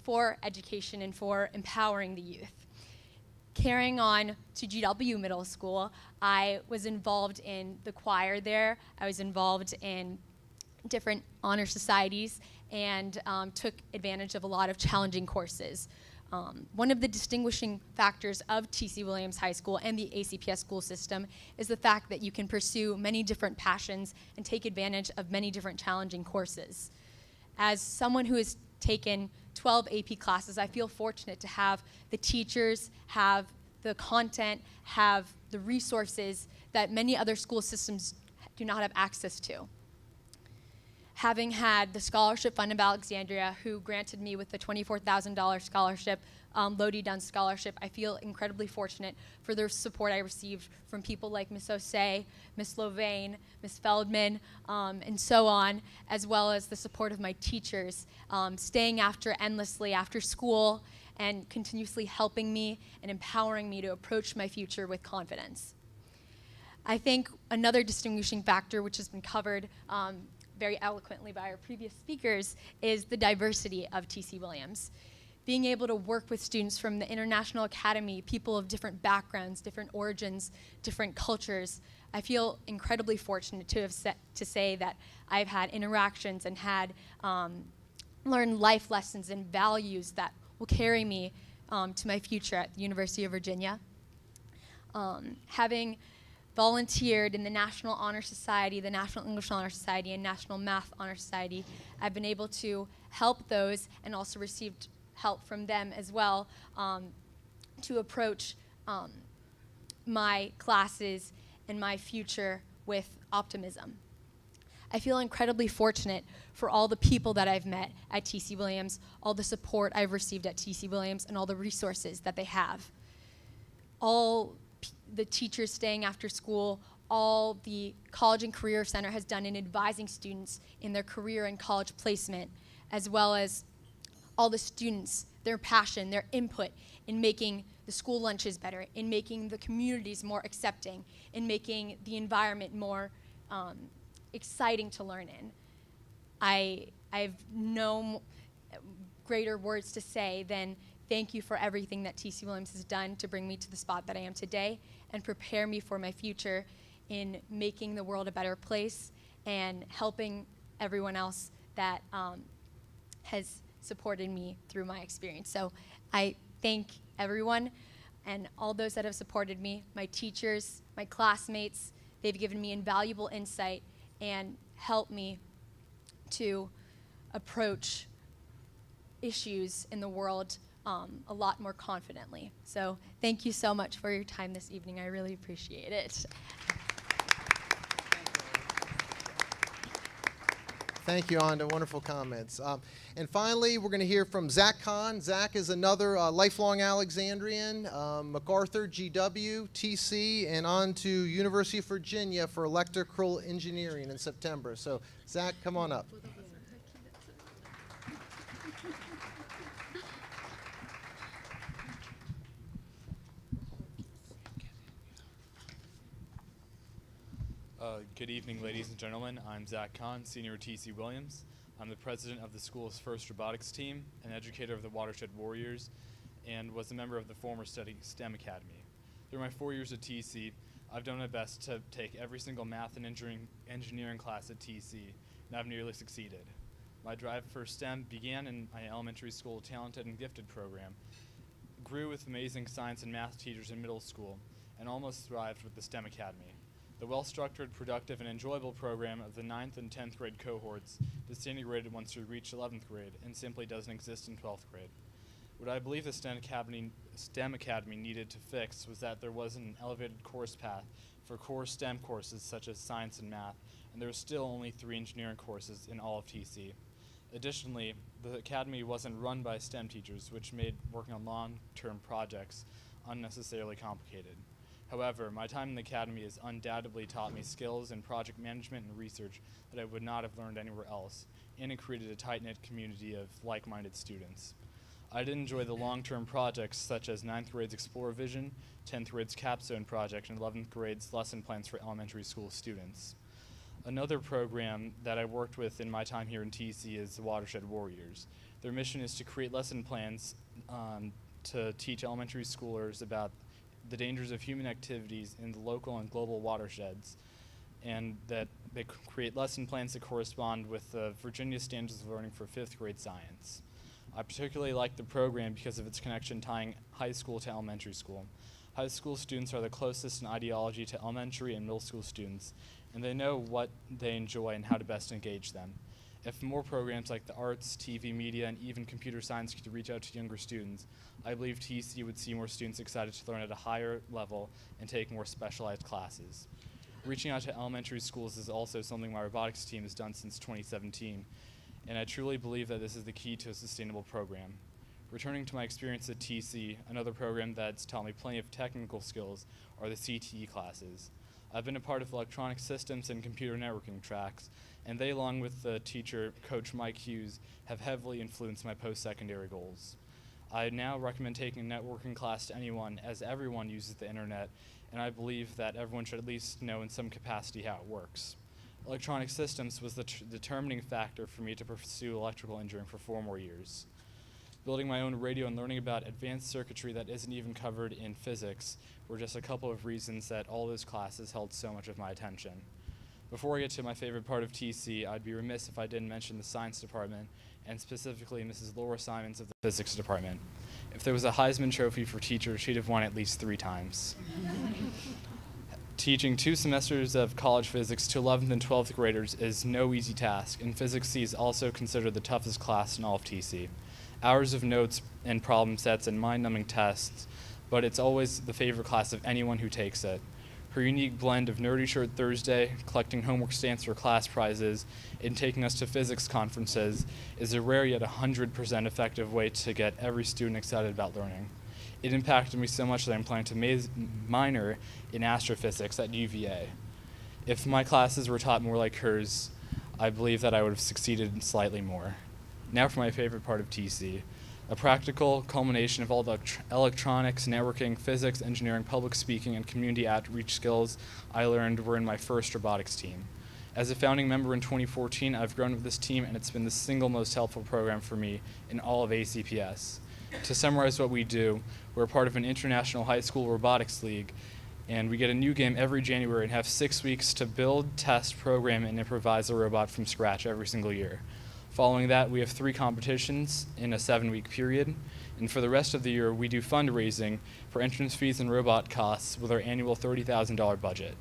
Speaker 8: for education and for empowering the youth. Carrying on to GW Middle School, I was involved in the choir there. I was involved in different honor societies and took advantage of a lot of challenging courses. One of the distinguishing factors of T.C. Williams High School and the ACPS school system is the fact that you can pursue many different passions and take advantage of many different challenging courses. As someone who has taken 12 AP classes, I feel fortunate to have the teachers, have the content, have the resources that many other school systems do not have access to. Having had the Scholarship Fund of Alexandria, who granted me with the $24,000 scholarship, Lodi-Dunn scholarship, I feel incredibly fortunate for the support I received from people like Ms. Osei, Ms. Lovain, Ms. Feldman, and so on, as well as the support of my teachers, staying endlessly after school and continuously helping me and empowering me to approach my future with confidence. I think another distinguishing factor, which has been covered very eloquently by our previous speakers, is the diversity of T.C. Williams. Being able to work with students from the International Academy, people of different backgrounds, different origins, different cultures, I feel incredibly fortunate to say that I've had interactions and had learned life lessons and values that will carry me to my future at the University of Virginia. Having volunteered in the National Honor Society, the National English Honor Society, and National Math Honor Society, I've been able to help those and also received help from them as well to approach my classes and my future with optimism. I feel incredibly fortunate for all the people that I've met at T.C. Williams, all the support I've received at T.C. Williams, and all the resources that they have. All the teachers staying after school, all the College and Career Center has done in advising students in their career and college placement, as well as all the students, their passion, their input in making the school lunches better, in making the communities more accepting, in making the environment more exciting to learn in. I have no greater words to say than thank you for everything that T.C. Williams has done to bring me to the spot that I am today and prepare me for my future in making the world a better place and helping everyone else that has supported me through my experience. So I thank everyone and all those that have supported me, my teachers, my classmates. They've given me invaluable insight and helped me to approach issues in the world a lot more confidently. So thank you so much for your time this evening. I really appreciate it.
Speaker 3: Thank you, Anda. Wonderful comments. And finally, we're going to hear from Zach Kahn. Zach is another lifelong Alexandrian, MacArthur, GW, TC, and on to University of Virginia for electrical engineering in September. So, Zach, come on up.
Speaker 9: Good evening, ladies and gentlemen. I'm Zach Kahn, senior at T.C. Williams. I'm the president of the school's first robotics team, an educator of the Watershed Warriors, and was a member of the former STEM Academy. Through my 4 years at T.C., I've done my best to take every single math and engineering class at T.C., and I've nearly succeeded. My drive for STEM began in my elementary school talented and gifted program, grew with amazing science and math teachers in middle school, and almost thrived with the STEM Academy. The well-structured, productive, and enjoyable program of the 9th and 10th grade cohorts disintegrated once we reached 11th grade and simply doesn't exist in 12th grade. What I believe the STEM Academy needed to fix was that there wasn't an elevated course path for core STEM courses such as science and math, and there were still only 3 engineering courses in all of TC. Additionally, the Academy wasn't run by STEM teachers, which made working on long-term projects unnecessarily complicated. However, my time in the Academy has undoubtedly taught me skills in project management and research that I would not have learned anywhere else, and it created a tight-knit community of like-minded students. I did enjoy the long-term projects such as 9th grade's Explore Vision, 10th grade's Capstone Project, and 11th grade's lesson plans for elementary school students. Another program that I worked with in my time here in TC is the Watershed Warriors. Their mission is to create lesson plans to teach elementary schoolers about the dangers of human activities in the local and global watersheds, and that they create lesson plans that correspond with the Virginia Standards of Learning for 5th grade science. I particularly like the program because of its connection tying high school to elementary school. High school students are the closest in ideology to elementary and middle school students, and they know what they enjoy and how to best engage them. If more programs like the arts, TV, media, and even computer science could reach out to younger students, I believe TC would see more students excited to learn at a higher level and take more specialized classes. Reaching out to elementary schools is also something my robotics team has done since 2017, and I truly believe that this is the key to a sustainable program. Returning to my experience at TC, another program that's taught me plenty of technical skills are the CTE classes. I've been a part of electronic systems and computer networking tracks, and they, along with the teacher, Coach Mike Hughes, have heavily influenced my post-secondary goals. I now recommend taking a networking class to anyone, as everyone uses the internet, and I believe that everyone should at least know in some capacity how it works. Electronic systems was the determining factor for me to pursue electrical engineering for 4 more years. Building my own radio and learning about advanced circuitry that isn't even covered in physics were just a couple of reasons that all those classes held so much of my attention. Before I get to my favorite part of TC, I'd be remiss if I didn't mention the science department and specifically Mrs. Laura Simons of the physics department. If there was a Heisman Trophy for teachers, she'd have won at least 3 times. Teaching 2 semesters of college physics to 11th and 12th graders is no easy task, and Physics C is also considered the toughest class in all of TC. Hours of notes and problem sets and mind-numbing tests, but it's always the favorite class of anyone who takes it. Her unique blend of Nerdy Shirt Thursday, collecting homework stamps for class prizes, and taking us to physics conferences is a rare yet 100% effective way to get every student excited about learning. It impacted me so much that I'm planning to minor in astrophysics at UVA. If my classes were taught more like hers, I believe that I would have succeeded slightly more. Now for my favorite part of TC, a practical culmination of all the electronics, networking, physics, engineering, public speaking, and community outreach skills I learned were in my first robotics team. As a founding member in 2014, I've grown with this team, and it's been the single most helpful program for me in all of ACPS. To summarize what we do, we're part of an international high school robotics league, and we get a new game every January and have 6 weeks to build, test, program, and improvise a robot from scratch every single year. Following that, we have 3 competitions in a 7-week period, and for the rest of the year, we do fundraising for entrance fees and robot costs with our annual $30,000 budget.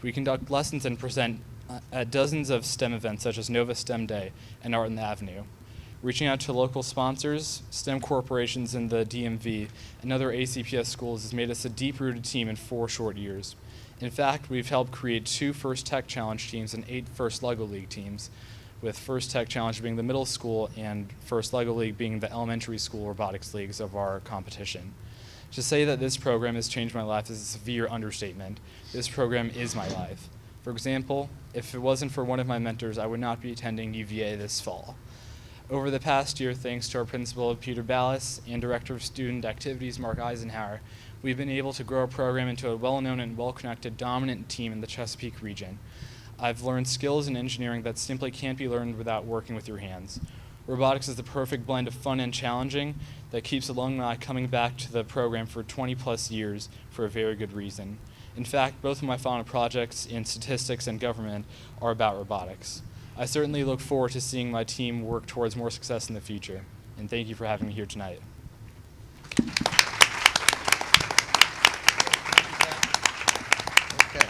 Speaker 9: We conduct lessons and present at dozens of STEM events such as Nova STEM Day and Art in the Avenue. Reaching out to local sponsors, STEM corporations in the DMV, and other ACPS schools has made us a deep-rooted team in 4 short years. In fact, we've helped create 2 First Tech Challenge teams and 8 First LEGO League teams, with First Tech Challenge being the middle school and First LEGO League being the elementary school robotics leagues of our competition. To say that this program has changed my life is a severe understatement. This program is my life. For example, if it wasn't for one of my mentors, I would not be attending UVA this fall. Over the past year, thanks to our principal, Peter Ballas, and Director of Student Activities, Mark Eisenhower, we've been able to grow our program into a well-known and well-connected dominant team in the Chesapeake region. I've learned skills in engineering that simply can't be learned without working with your hands. Robotics is the perfect blend of fun and challenging that keeps alumni coming back to the program for 20-plus years for a very good reason. In fact, both of my final projects in statistics and government are about robotics. I certainly look forward to seeing my team work towards more success in the future, and thank you for having me here tonight.
Speaker 3: Okay.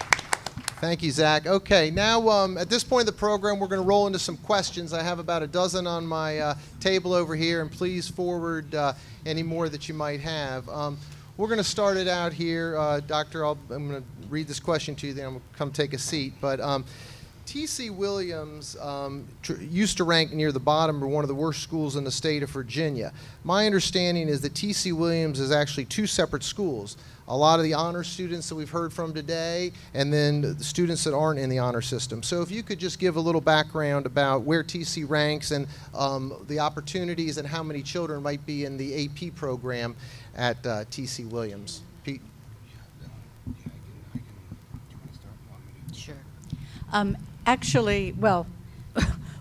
Speaker 3: Thank you, Zach. Okay, now at this point in the program, we're going to roll into some questions. I have about a dozen on my table over here, and please forward any more that you might have. We're going to start it out here. Doctor, I'm going to read this question to you, then I'm going to come take a seat. But T.C. Williams used to rank near the bottom of one of the worst schools in the state of Virginia. My understanding is that T.C. Williams is actually 2 separate schools. A lot of the honor students that we've heard from today, and then the students that aren't in the honor system. So if you could just give a little background about where T.C. ranks and the opportunities and how many children might be in the AP program at T.C. Williams. Pete?
Speaker 4: Sure. Actually, well,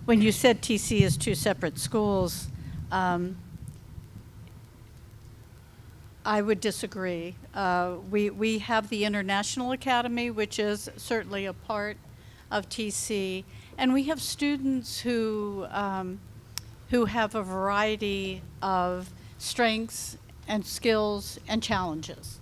Speaker 4: when you said TC is 2 separate schools, I would disagree. We have the International Academy, which is certainly a part of TC, and we have students who have a variety of strengths and skills and challenges.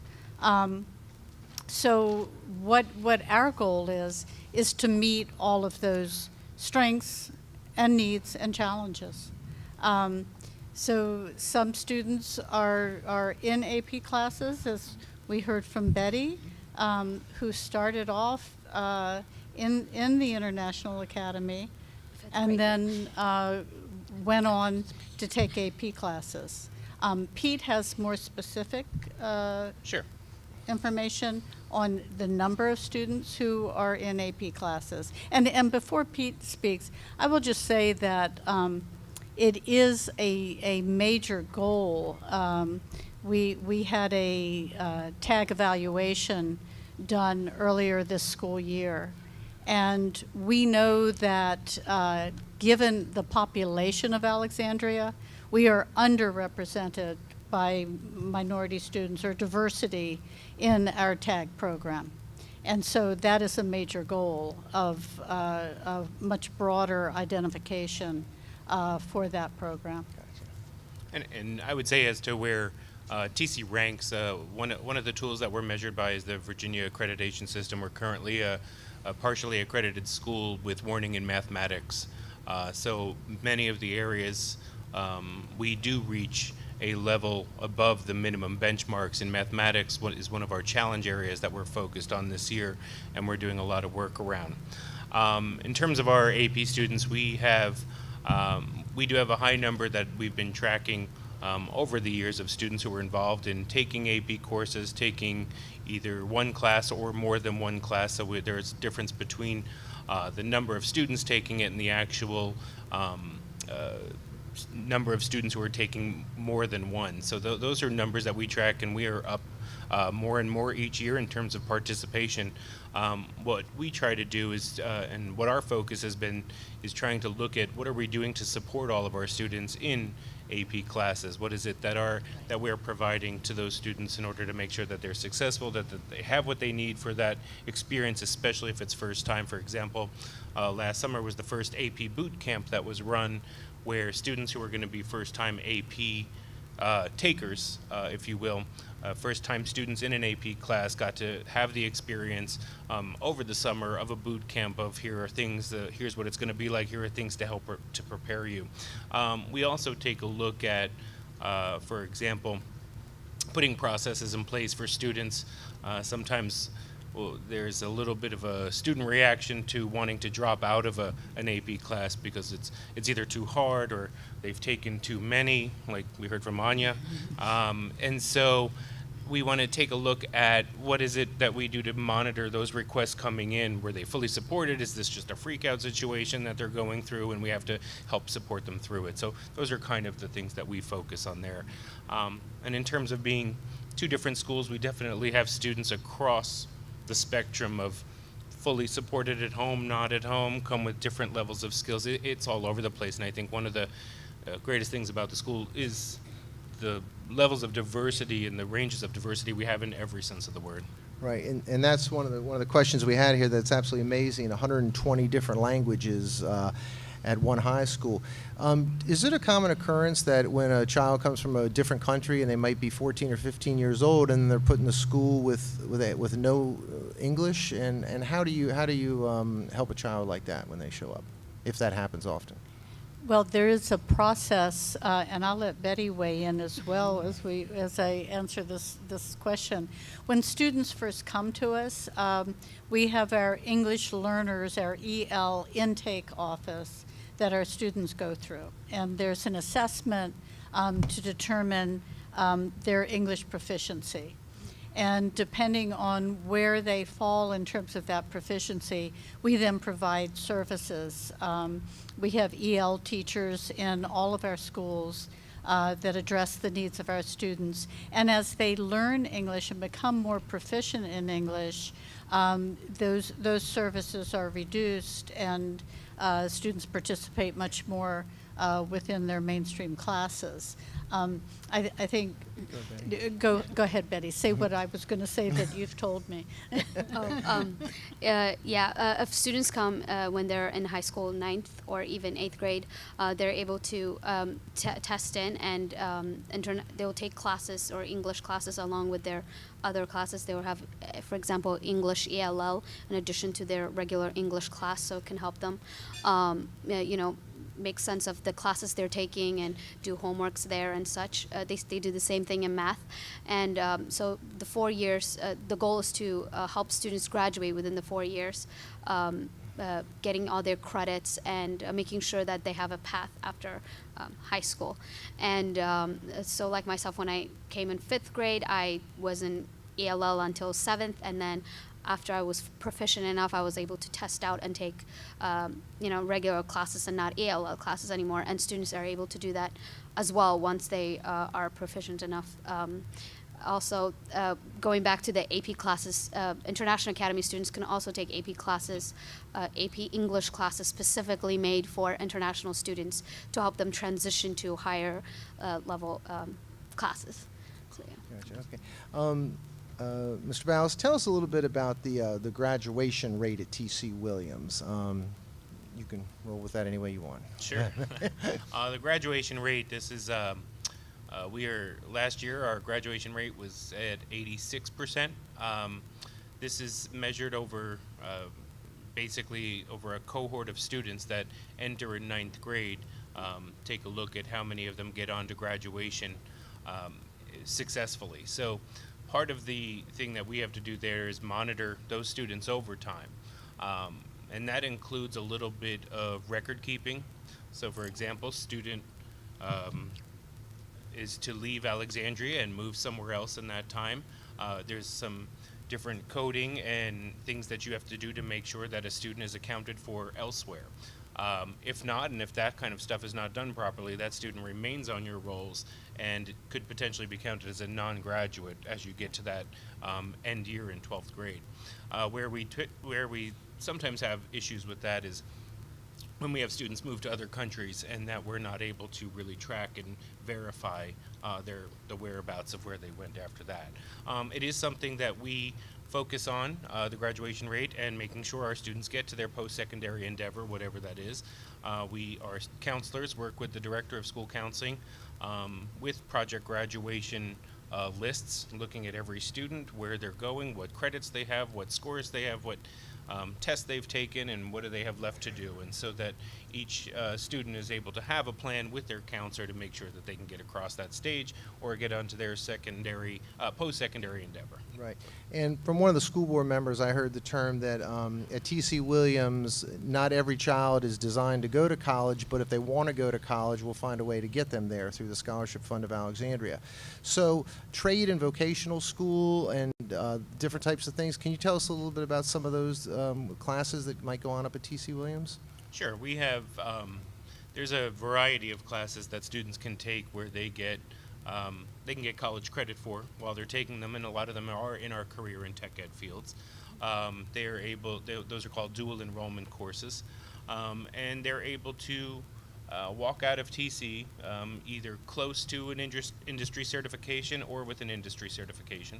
Speaker 4: So what our goal is to meet all of those strengths and needs and challenges. So some students are in AP classes, as we heard from Betty, who started off in the International Academy and then went on to take AP classes. Pete has more specific
Speaker 5: Sure.
Speaker 4: information on the number of students who are in AP classes. And before Pete speaks, I will just say that it is a major goal. We had a tag evaluation done earlier this school year, and we know that given the population of Alexandria, we are underrepresented by minority students or diversity in our tag program. And so that is a major goal of much broader identification for that program.
Speaker 5: And I would say as to where TC ranks, one of the tools that we're measured by is the Virginia accreditation system. We're currently a partially accredited school with warning in mathematics. So many of the areas we do reach a level above the minimum benchmarks in mathematics. What is one of our challenge areas that we're focused on this year, and we're doing a lot of work around. In terms of our AP students, we do have a high number that we've been tracking over the years of students who are involved in taking AP courses, taking either one class or more than one class. So there's a difference between the number of students taking it and the actual number of students who are taking more than one. So those are numbers that we track, and we are up more and more each year in terms of participation. What we try to do is, and what our focus has been, is trying to look at what are we doing to support all of our students in AP classes. What is it that we're providing to those students in order to make sure that they're successful, that they have what they need for that experience, especially if it's first time. For example, last summer was the first AP boot camp that was run, where students who are going to be first time AP takers, if you will, first-time students in an AP class got to have the experience over the summer of a boot camp of here are things, here's what it's going to be like, here are things to help to prepare you. We also take a look at, for example, putting processes in place for students. Sometimes there's a little bit of a student reaction to wanting to drop out of an AP class because it's either too hard or they've taken too many, like we heard from Anya. And so we want to take a look at what is it that we do to monitor those requests coming in. Were they fully supported? Is this just a freak out situation that they're going through and we have to help support them through it? So those are kind of the things that we focus on there. And in terms of being two different schools, we definitely have students across the spectrum of fully supported at home, not at home, come with different levels of skills. It's all over the place, and I think one of the greatest things about the school is the levels of diversity and the ranges of diversity we have in every sense of the word.
Speaker 3: Right, and that's one of the questions we had here that's absolutely amazing, 120 different languages at one high school. Is it a common occurrence that when a child comes from a different country and they might be 14 or 15 years old and they're put in a school with no English, and how do you help a child like that when they show up, if that happens often?
Speaker 4: Well, there is a process, and I'll let Betty weigh in as well as I answer this question. When students first come to us, we have our English learners, our EL intake office that our students go through, and there's an assessment to determine their English proficiency. And depending on where they fall in terms of that proficiency, we then provide services. We have EL teachers in all of our schools that address the needs of our students. And as they learn English and become more proficient in English, those services are reduced, and students participate much more within their mainstream classes. I think, go ahead, Betty. Say what I was going to say that you've told me.
Speaker 6: If students come when they're in high school, 9th or even 8th grade, they're able to test in, and they'll take classes or English classes along with their other classes. They will have, for example, English ELL in addition to their regular English class, so it can help them, make sense of the classes they're taking and do homeworks there and such. They do the same thing in math. And so the 4 years, the goal is to help students graduate within the 4 years, getting all their credits and making sure that they have a path after high school. And so like myself, when I came in 5th grade, I was in ELL until 7th, and then after I was proficient enough, I was able to test out and take, regular classes and not ELL classes anymore. And students are able to do that as well once they are proficient enough. Also, going back to the AP classes, International Academy students can also take AP classes, AP English classes specifically made for international students to help them transition to higher level classes. So, yeah.
Speaker 3: Gotcha. Okay. Mr. Ballas, tell us a little bit about the graduation rate at TC Williams. you can roll with that any way you want.
Speaker 5: Sure. The graduation rate, this is, last year our graduation rate was at 86%. This is measured over, basically over a cohort of students that enter in 9th grade. Take a look at how many of them get on to graduation successfully. So part of the thing that we have to do there is monitor those students over time. And that includes a little bit of record keeping. So for example, student is to leave Alexandria and move somewhere else in that time. There's some different coding and things that you have to do to make sure that a student is accounted for elsewhere. If not, and if that kind of stuff is not done properly, that student remains on your rolls and could potentially be counted as a non-graduate as you get to that end year in 12th grade. Where we sometimes have issues with that is when we have students move to other countries and that we're not able to really track and verify the whereabouts of where they went after that. It is something that we focus on, the graduation rate, and making sure our students get to their post-secondary endeavor, whatever that is. Our counselors work with the director of school counseling with project graduation lists, looking at every student, where they're going, what credits they have, what scores they have, what tests they've taken, and what do they have left to do, and so that each student is able to have a plan with their counselor to make sure that they can get across that stage or get onto their secondary, post-secondary endeavor.
Speaker 3: Right. And from one of the school board members, I heard the term that at T.C. Williams, not every child is designed to go to college, but if they want to go to college, we'll find a way to get them there through the Scholarship Fund of Alexandria. So trade and vocational school and different types of things, can you tell us a little bit about some of those classes that might go on up at T.C. Williams?
Speaker 5: Sure. We have, there's a variety of classes that students can take where they can get college credit for while they're taking them, and a lot of them are in our career and tech ed fields. Those are called dual enrollment courses, and they're able to walk out of TC either close to an industry certification or with an industry certification.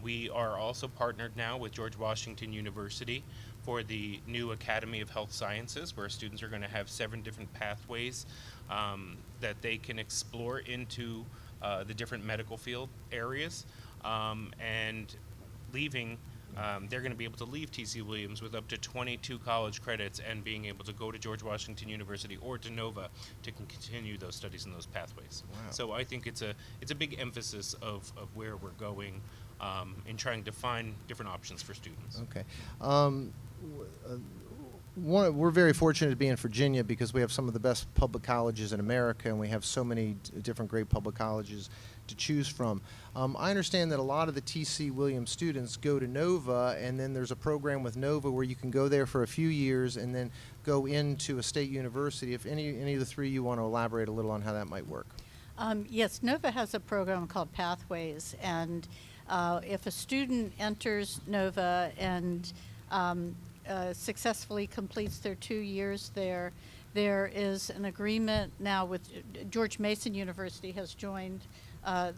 Speaker 5: We are also partnered now with George Washington University for the new Academy of Health Sciences, where students are going to have 7 different pathways that they can explore into the different medical field areas, and leaving, they're going to be able to leave T.C. Williams with up to 22 college credits and being able to go to George Washington University or to Nova to continue those studies in those pathways.
Speaker 3: Wow.
Speaker 5: So I think it's a big emphasis of where we're going in trying to find different options for students.
Speaker 3: Okay. We're very fortunate to be in Virginia because we have some of the best public colleges in America, and we have so many different great public colleges to choose from. I understand that a lot of the T.C. Williams students go to Nova, and then there's a program with Nova where you can go there for a few years and then go into a state university. If any of the three you want to elaborate a little on how that might work.
Speaker 4: Yes, Nova has a program called Pathways, and if a student enters Nova and successfully completes their 2 years there, there is an agreement now with George Mason University has joined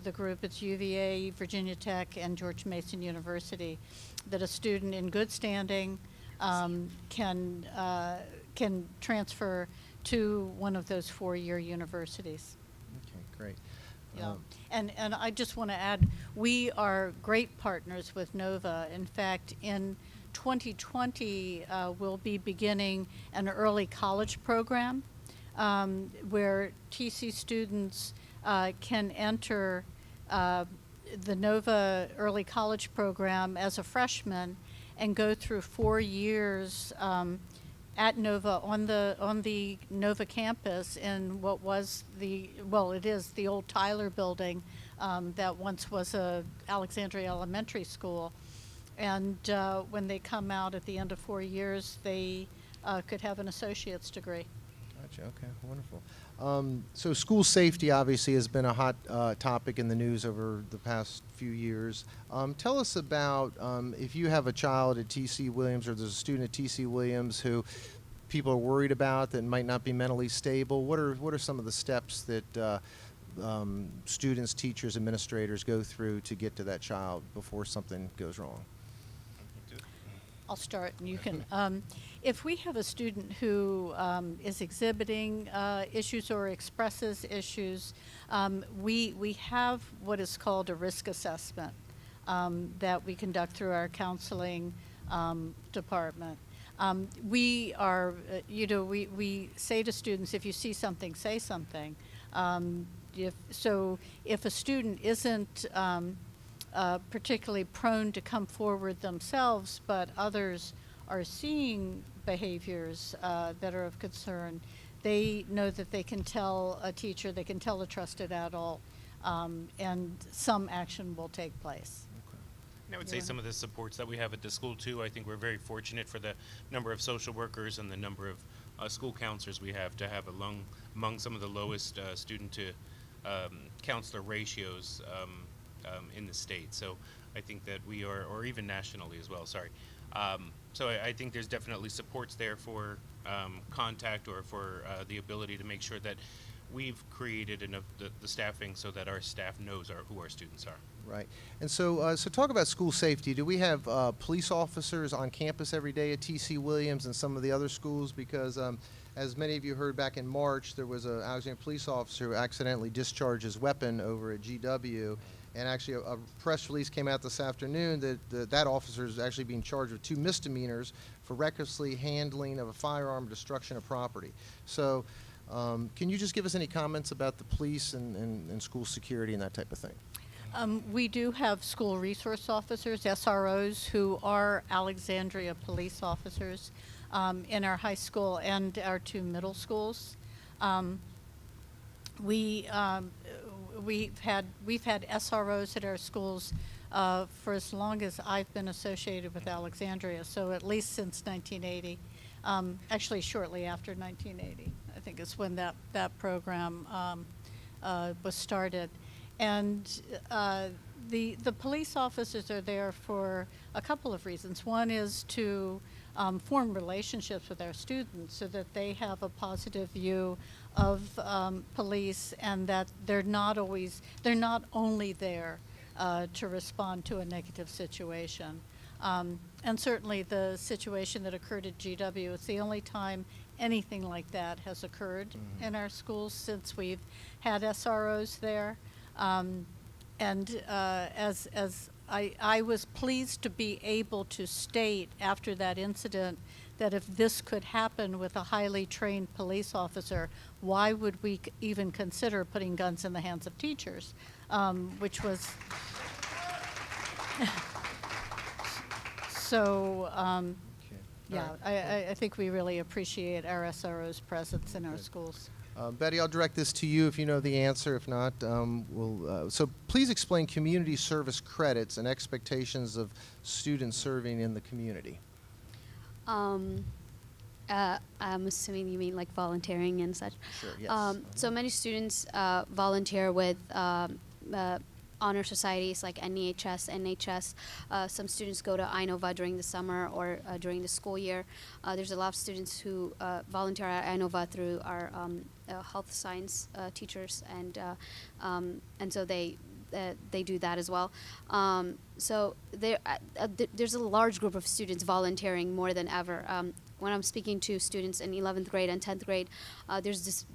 Speaker 4: the group. It's UVA, Virginia Tech, and George Mason University, that a student in good standing can transfer to one of those 4-year universities.
Speaker 3: Okay, great.
Speaker 4: Yeah. And I just want to add, we are great partners with Nova. In fact, in 2020, we'll be beginning an early college program where TC students can enter the Nova early college program as a freshman and go through 4 years at Nova on the Nova campus in what was it is the old Tyler building that once was a Alexandria Elementary School. And when they come out at the end of 4 years, they could have an associate's degree.
Speaker 3: Gotcha. Okay, wonderful. So school safety obviously has been a hot topic in the news over the past few years. Tell us about if you have a child at T.C. Williams or there's a student at T.C. Williams who people are worried about that might not be mentally stable. What are some of the steps that students, teachers, administrators go through to get to that child before something goes wrong?
Speaker 4: I'll start, and you can. If we have a student who is exhibiting issues or expresses issues, we have what is called a risk assessment that we conduct through our counseling department. We are, we say to students, if you see something, say something. If a student isn't particularly prone to come forward themselves, but others are seeing behaviors that are of concern, they know that they can tell a teacher, they can tell a trusted adult, and some action will take place.
Speaker 5: And I would say some of the supports that we have at the school too, I think we're very fortunate for the number of social workers and the number of school counselors we have to have among some of the lowest student to counselor ratios in the state. So I think that we are, or even nationally as well, sorry. So I think there's definitely supports there for contact or for the ability to make sure that we've created enough the staffing so that our staff knows who our students are.
Speaker 3: Right. And so talk about school safety. Do we have police officers on campus every day at T.C. Williams and some of the other schools? Because as many of you heard back in March, there was an Alexandria police officer who accidentally discharged his weapon over at GW. And actually a press release came out this afternoon that that officer is actually being charged with 2 misdemeanors for recklessly handling of a firearm, destruction of property. So can you just give us any comments about the police and school security and that type of thing?
Speaker 4: We do have school resource officers, SROs, who are Alexandria police officers in our high school and our 2 middle schools. We've had SROs at our schools for as long as I've been associated with Alexandria, so at least since 1980. Actually, shortly after 1980, I think is when that program was started. And the police officers are there for a couple of reasons. One is to form relationships with our students so that they have a positive view of police, and that they're not only there to respond to a negative situation. And certainly the situation that occurred at GW, it's the only time anything like that has occurred in our schools since we've had SROs there. As I was pleased to be able to state after that incident that if this could happen with a highly trained police officer, why would we even consider putting guns in the hands of teachers? Which was so. Yeah, I think we really appreciate our SRO's presence in our schools.
Speaker 3: Betty, I'll direct this to you if you know the answer. If not, so please explain community service credits and expectations of students serving in the community.
Speaker 6: I'm assuming you mean like volunteering and such.
Speaker 3: Sure, yes.
Speaker 6: So many students volunteer with honor societies like NEHS, NHS. Some students go to Inova during the summer or during the school year. There's a lot of students who volunteer at Inova through our health science teachers, and so they do that as well. So there's a large group of students volunteering more than ever. When I'm speaking to students in 11th grade and 10th grade, there's this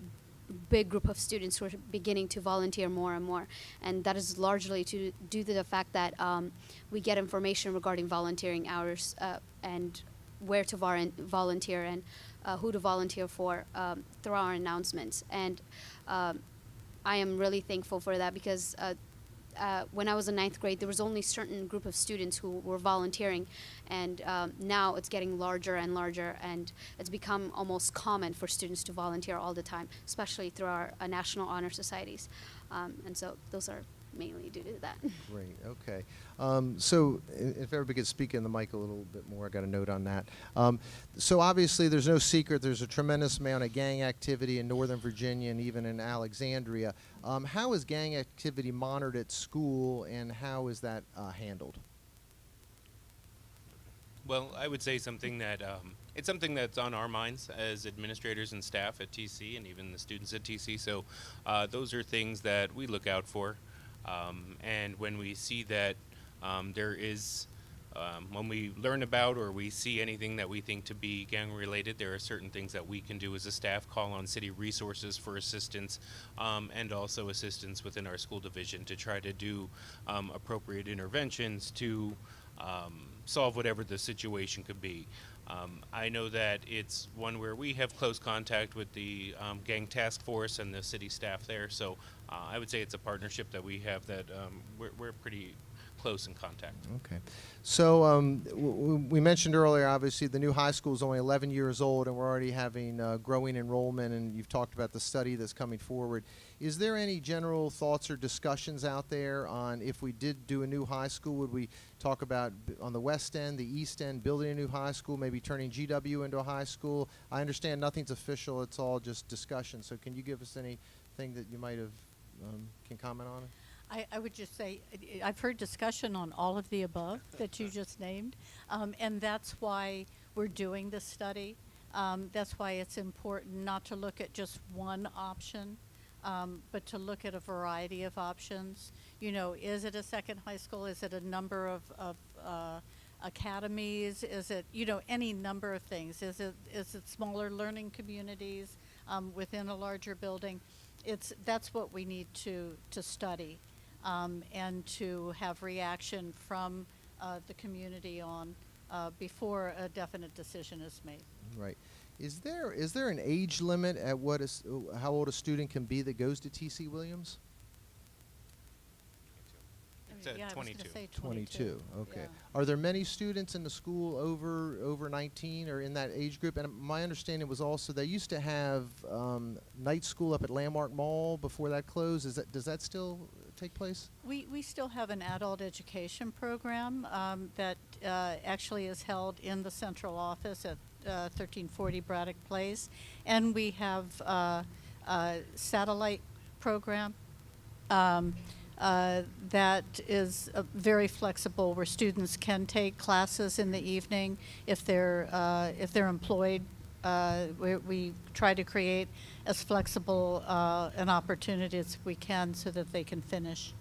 Speaker 6: big group of students who are beginning to volunteer more and more, and that is largely due to the fact that we get information regarding volunteering hours and where to volunteer and who to volunteer for through our announcements. And I am really thankful for that, because when I was in 9th grade, there was only a certain group of students who were volunteering, and now it's getting larger and larger, and it's become almost common for students to volunteer all the time, especially through our national honor societies. And so those are mainly due to that.
Speaker 3: Great, okay. So if everybody could speak in the mic a little bit more, I got a note on that. So obviously there's no secret there's a tremendous amount of gang activity in Northern Virginia and even in Alexandria. How is gang activity monitored at school, and how is that handled?
Speaker 5: Well, I would say something that it's something that's on our minds as administrators and staff at TC, and even the students at TC. So those are things that we look out for. And when we see that there is when we learn about or we see anything that we think to be gang related, there are certain things that we can do as a staff, call on city resources for assistance, and also assistance within our school division to try to do appropriate interventions to solve whatever the situation could be. I know that it's one where we have close contact with the gang task force and the city staff there, so I would say it's a partnership that we have that we're pretty close in contact.
Speaker 3: Okay. So we mentioned earlier, obviously, the new high school is only 11 years old, and we're already having growing enrollment, and you've talked about the study that's coming forward. Is there any general thoughts or discussions out there on if we did do a new high school, would we talk about on the west end, the east end, building a new high school, maybe turning GW into a high school? I understand nothing's official, it's all just discussion. So can you give us anything that you might have, can comment on it?
Speaker 4: I would just say, I've heard discussion on all of the above that you just named, and that's why we're doing this study. That's why it's important not to look at just one option, but to look at a variety of options. You know, is it a second high school? Is it a number of academies? Is it, you know, any number of things? Is it smaller learning communities within a larger building? That's what we need to study. And to have reaction from the community on before a definite decision is made.
Speaker 3: Right. Is there an age limit at how old a student can be that goes to T.C. Williams?
Speaker 5: It's at
Speaker 4: Yeah, I was
Speaker 5: 22.
Speaker 4: gonna say
Speaker 3: 22. Okay.
Speaker 4: Yeah.
Speaker 3: Are there many students in the school over 19 or in that age group? And my understanding was also they used to have night school up at Landmark Mall before that closed. Does that still take place?
Speaker 4: We still have an adult education program that actually is held in the central office at 1340 Braddock Place, and we have a satellite program that is very flexible, where students can take classes in the evening if they're employed. We try to create as flexible an opportunity as we can so that they can finish.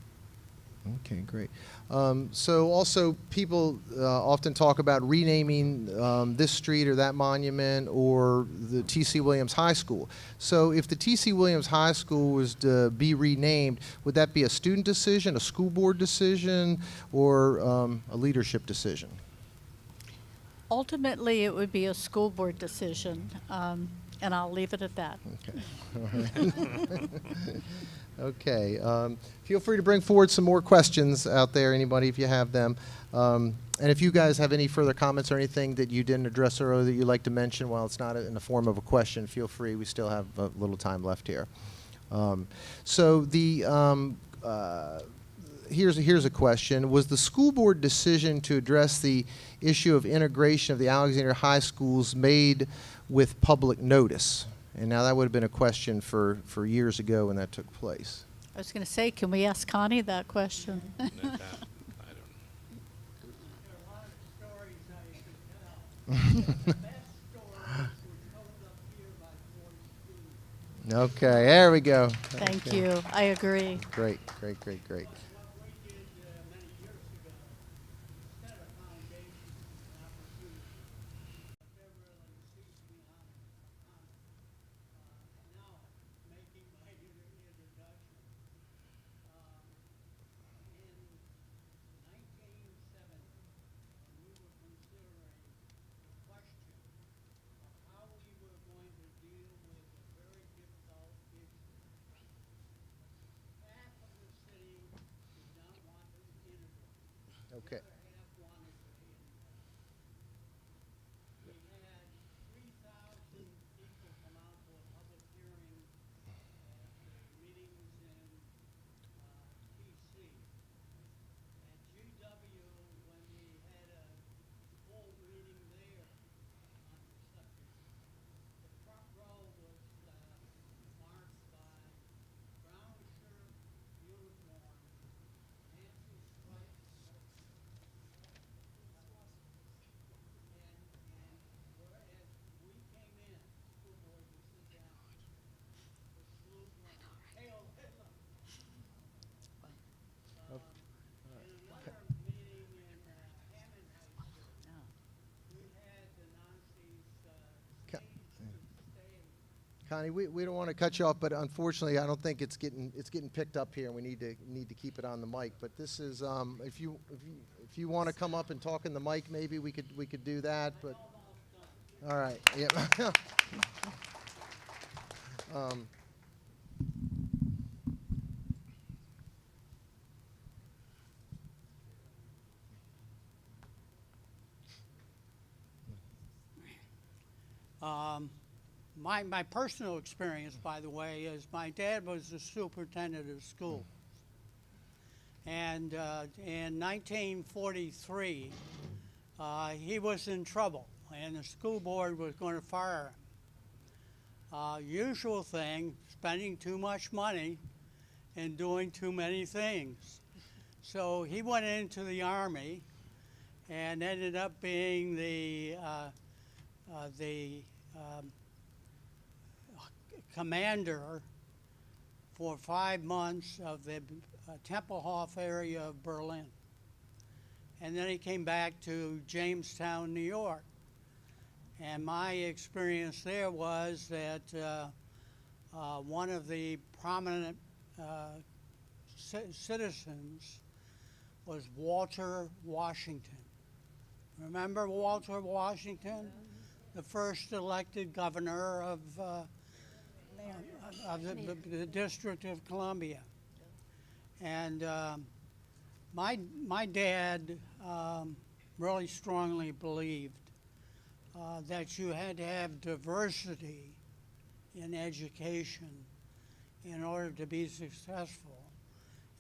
Speaker 3: Okay, great. So also people often talk about renaming this street or that monument or the T.C. Williams High School. So if the T.C. Williams High School was to be renamed, would that be a student decision, a school board decision, or a leadership decision?
Speaker 4: Ultimately, it would be a school board decision, and I'll leave it at that.
Speaker 3: Okay. All right. Okay. Feel free to bring forward some more questions out there, anybody, if you have them. And if you guys have any further comments or anything that you didn't address earlier that you'd like to mention, while it's not in the form of a question, feel free. We still have a little time left here. So here's a question. Was the school board decision to address the issue of integration of the Alexandria high schools made with public notice? And now that would have been a question for years ago when that took place.
Speaker 4: I was going to say, can we ask Connie that question?
Speaker 3: Okay, there we go.
Speaker 4: Thank
Speaker 3: Okay.
Speaker 4: you. I agree.
Speaker 3: Great, great, great, great. Connie, we don't want to cut you off, but unfortunately, I don't think it's getting picked up here, and we need to keep it on the mic. But this is if you want to come up and talk in the mic, maybe we could do that. But all right, yeah.
Speaker 10: My personal experience, by the way, is my dad was the superintendent of school. And in 1943, he was in trouble, and the school board was going to fire him. Usual thing, spending too much money and doing too many things. So he went into the Army and ended up being the commander for 5 months of the Tempelhof area of Berlin. And then he came back to Jamestown, New York. And my experience there was that one of the prominent citizens was Walter Washington. Remember Walter Washington? The first elected governor of the District of Columbia. And my dad really strongly believed that you had to have diversity in education in order to be successful.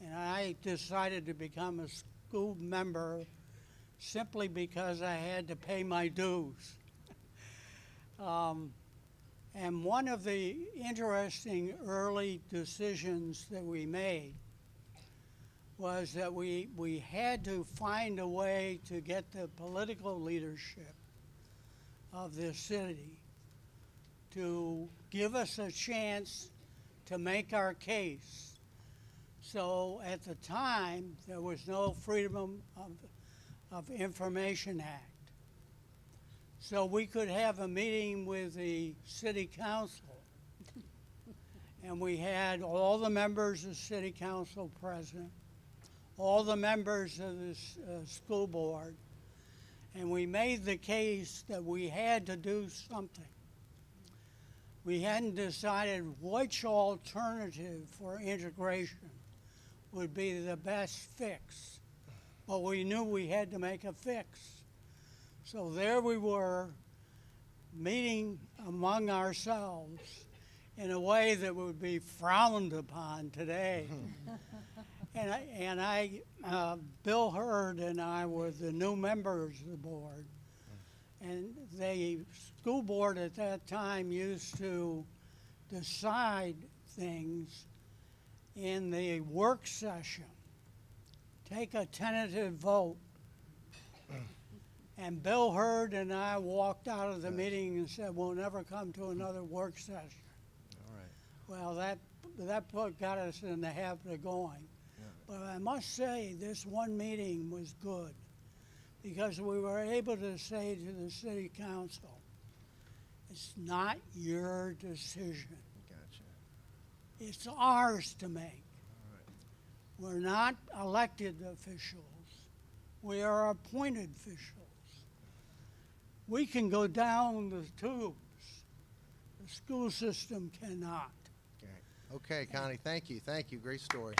Speaker 10: And I decided to become a school member simply because I had to pay my dues. And one of the interesting early decisions that we made was that we had to find a way to get the political leadership of this city to give us a chance to make our case. So at the time, there was no Freedom of Information Act. So we could have a meeting with the city council, and we had all the members of city council present, all the members of the school board, and we made the case that we had to do something. We hadn't decided which alternative for integration would be the best fix, but we knew we had to make a fix. So there we were, meeting among ourselves in a way that would be frowned upon today. Bill Hurd and I were the new members of the board. And the school board at that time used to decide things in the work session, take a tentative vote. And Bill Hurd and I walked out of the meeting and said, we'll never come to another work session.
Speaker 3: All right.
Speaker 10: Well, that got us in the habit of going.
Speaker 3: Yeah.
Speaker 10: But I must say, this one meeting was good because we were able to say to the city council, it's not your decision.
Speaker 3: Gotcha.
Speaker 10: It's ours to make.
Speaker 3: All right.
Speaker 10: We're not elected officials. We are appointed officials. We can go down the tubes. The school system cannot.
Speaker 3: Okay, Connie, thank you. Thank you. Great story.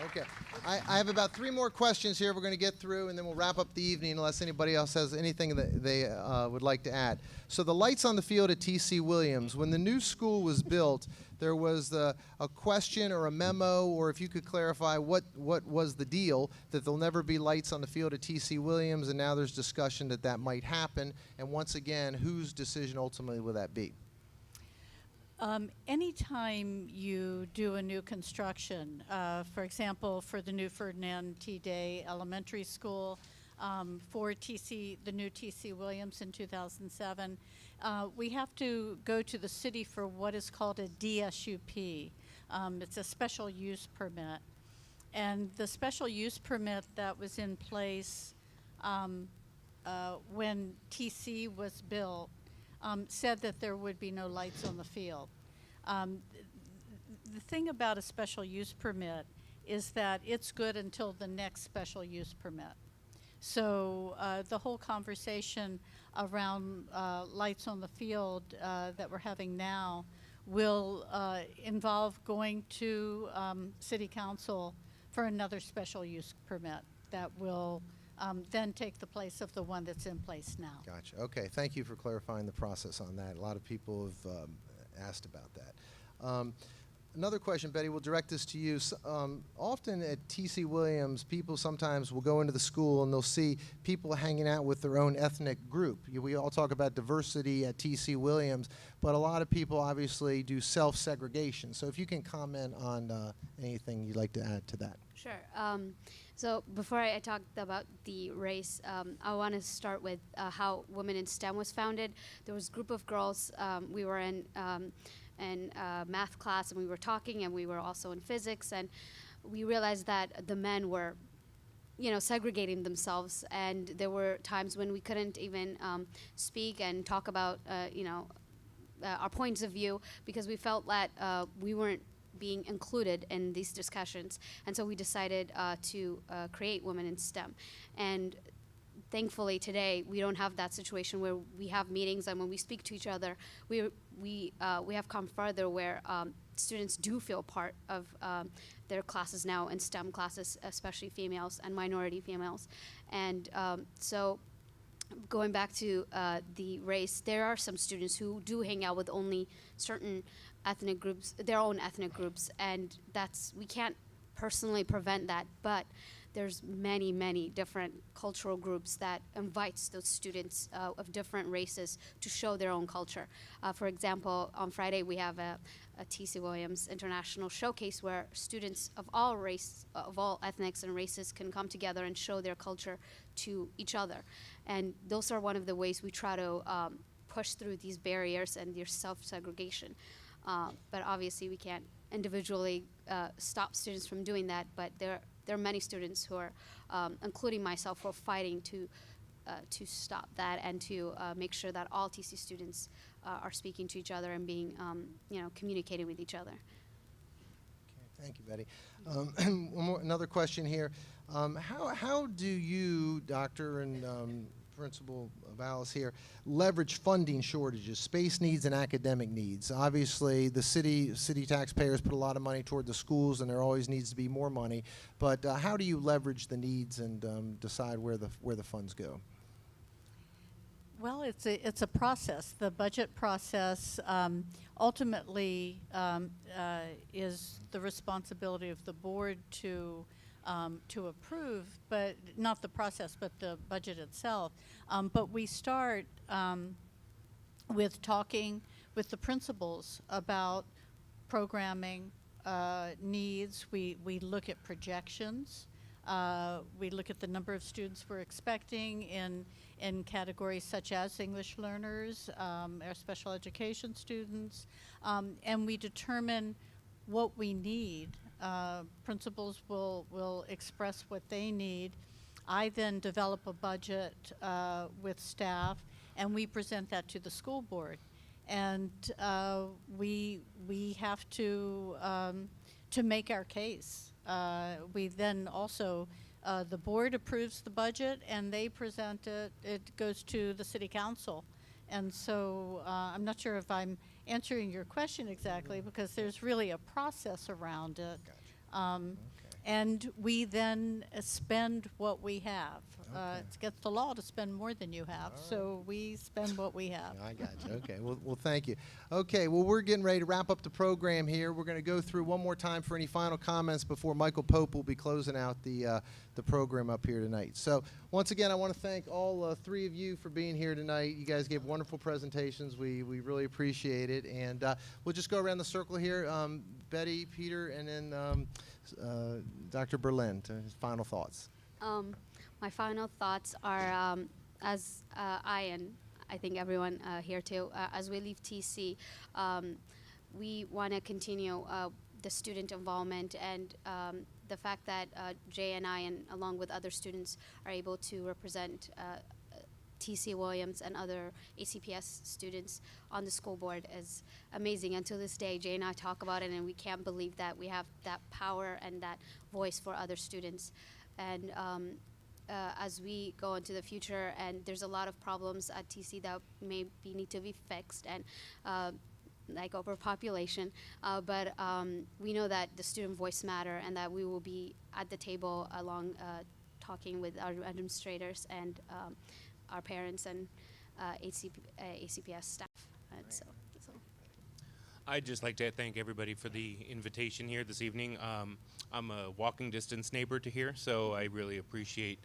Speaker 3: Okay. I have about 3 more questions here we're going to get through, and then we'll wrap up the evening unless anybody else has anything that they would like to add. So the lights on the field at T.C. Williams, when the new school was built, there was a question or a memo, or if you could clarify what was the deal, that there'll never be lights on the field at T.C. Williams, and now there's discussion that might happen. And once again, whose decision ultimately will that be?
Speaker 4: Anytime you do a new construction, for example, for the new Ferdinand T. Day Elementary School, for the new T.C. Williams in 2007, we have to go to the city for what is called a DSUP. It's a special use permit. And the special use permit that was in place when TC was built said that there would be no lights on the field. The thing about a special use permit is that it's good until the next special use permit. So the whole conversation around lights on the field that we're having now will involve going to City Council for another special use permit that will then take the place of the one that's in place now.
Speaker 3: Gotcha. Okay, thank you for clarifying the process on that. A lot of people have asked about that. Another question, Betty, we'll direct this to you. Often at T.C. Williams, people sometimes will go into the school and they'll see people hanging out with their own ethnic group. We all talk about diversity at T.C. Williams, but a lot of people obviously do self-segregation. So if you can comment on anything you'd like to add to that.
Speaker 6: Sure. So before I talk about the race, I want to start with how Women in STEM was founded. There was a group of girls. We were in math class, and we were talking, and we were also in physics, and we realized that the men were, segregating themselves, and there were times when we couldn't even speak and talk about, our points of view, because we felt that we weren't being included in these discussions. And so we decided to create Women in STEM. And thankfully today we don't have that situation where we have meetings, and when we speak to each other, we have come further where students do feel part of their classes now in STEM classes, especially females and minority females. And so going back to the race, there are some students who do hang out with only certain ethnic groups, their own ethnic groups, and we can't personally prevent that, but there's many different cultural groups that invites those students of different races to show their own culture. For example, on Friday we have a T.C. Williams International Showcase where students of all ethnics and races can come together and show their culture to each other. And those are one of the ways we try to push through these barriers and their self-segregation. But obviously we can't individually stop students from doing that, but there are many students who are, including myself, who are fighting to stop that and to make sure that all TC students are speaking to each other and being, communicating with each other.
Speaker 3: Okay, thank you, Betty. Another question here. How do you, Doctor and Principal Vallis here, leverage funding shortages, space needs, and academic needs? Obviously, the city taxpayers put a lot of money toward the schools, and there always needs to be more money. But how do you leverage the needs and decide where the funds go?
Speaker 4: Well, it's a process. The budget process ultimately is the responsibility of the board to approve, but not the process, but the budget itself. But we start with talking with the principals about programming needs. We look at projections. We look at the number of students we're expecting in categories such as English learners, our special education students, and we determine what we need. Principals will express what they need. I then develop a budget with staff, and we present that to the school board. And we have to make our case. We then also, the board approves the budget, and they present it. It goes to the city council. And so I'm not sure if I'm answering your question exactly, because there's really a process around it.
Speaker 3: Gotcha.
Speaker 4: And we then spend what we have. It's against the law to spend more than you have, so we spend what we have.
Speaker 3: I got you. Okay. Well, thank you. Okay. Well, we're getting ready to wrap up the program here. We're going to go through one more time for any final comments before Michael Pope will be closing out the program up here tonight. So once again, I want to thank all three of you for being here tonight. You guys gave wonderful presentations. We really appreciate it. And we'll just go around the circle here. Betty, Peter, and then Dr. Berlin to his final thoughts.
Speaker 6: My final thoughts are, as I think everyone here too, as we leave TC, we want to continue the student involvement and the fact that Jay and I, and along with other students, are able to represent T.C. Williams and other ACPS students on the school board is amazing. Until this day, Jay and I talk about it, and we can't believe that we have that power and that voice for other students. And as we go into the future, and there's a lot of problems at TC that maybe need to be fixed, and like overpopulation, but we know that the student voice matter, and that we will be at the table along talking with our administrators and our parents and ACPS staff. And so.
Speaker 5: I'd just like to thank everybody for the invitation here this evening. I'm a walking distance neighbor to here, so I really appreciate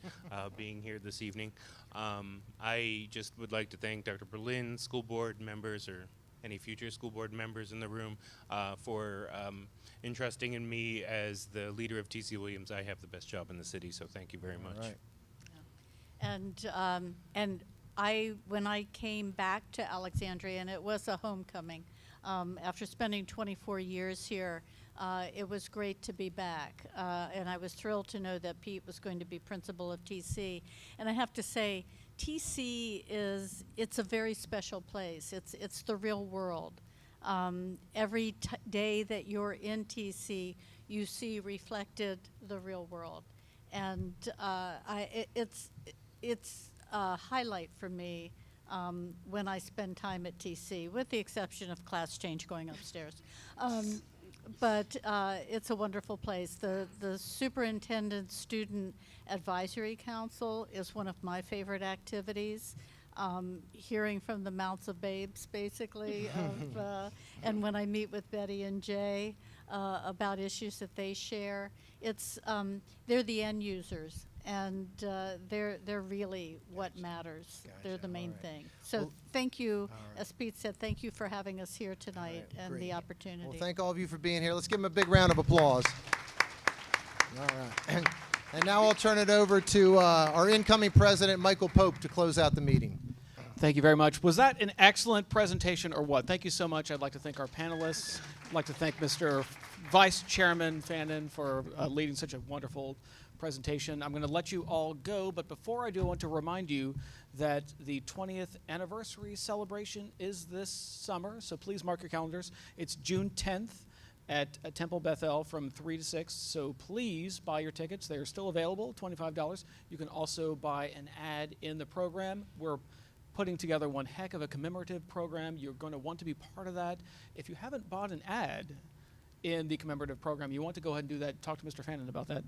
Speaker 5: being here this evening. I just would like to thank Dr. Berlin, school board members, or any future school board members in the room for entrusting in me as the leader of TC Williams. I have the best job in the city, so thank you very much.
Speaker 3: All right.
Speaker 4: And when I came back to Alexandria, and it was a homecoming, after spending 24 years here, it was great to be back. And I was thrilled to know that Pete was going to be principal of TC. And I have to say, TC it's a very special place. It's the real world. Every day that you're in TC, you see reflected the real world. And it's a highlight for me when I spend time at TC, with the exception of class change going upstairs. But it's a wonderful place. The Superintendent Student Advisory Council is one of my favorite activities. Hearing from the mouths of babes, basically, and when I meet with Betty and Jay about issues that they share, they're the end users. And they're really what matters.
Speaker 3: Gotcha.
Speaker 4: They're the main
Speaker 3: All right.
Speaker 4: thing. So
Speaker 3: Well,
Speaker 4: thank you,
Speaker 3: right.
Speaker 4: as Pete said, thank you for having us here tonight and
Speaker 3: great.
Speaker 4: the opportunity.
Speaker 3: Well, thank all of you for being here. Let's give them a big round of applause. All right. And now I'll turn it over to our incoming president, Michael Pope, to close out the meeting.
Speaker 1: Thank you very much. Was that an excellent presentation or what? Thank you so much. I'd like to thank our panelists. I'd like to thank Mr. Vice Chairman Fannin for leading such a wonderful presentation. I'm going to let you all go, but before I do, I want to remind you that the 20th anniversary celebration is this summer, so please mark your calendars. It's June 10th at Temple Bethel from 3 to 6, so please buy your tickets. They are still available, $25. You can also buy an ad in the program. We're putting together one heck of a commemorative program. You're going to want to be part of that. If you haven't bought an ad in the commemorative program, you want to go ahead and do that. Talk to Mr. Fannin about that.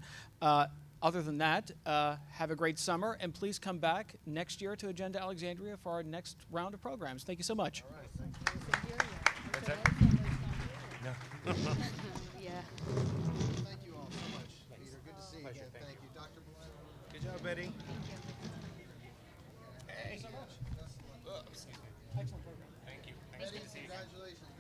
Speaker 1: Other than that, have a great summer, and please come back next year to Agenda Alexandria for our next round of programs. Thank you so much.
Speaker 5: No.
Speaker 6: Yeah.
Speaker 3: Thank you all so much. Peter, good to see you again. Thank you. Dr. Blank.
Speaker 5: Good job, Betty.
Speaker 1: Excellent program.
Speaker 5: Thank you. Thanks.
Speaker 3: Betty,
Speaker 5: Good to see you.
Speaker 3: congratulations.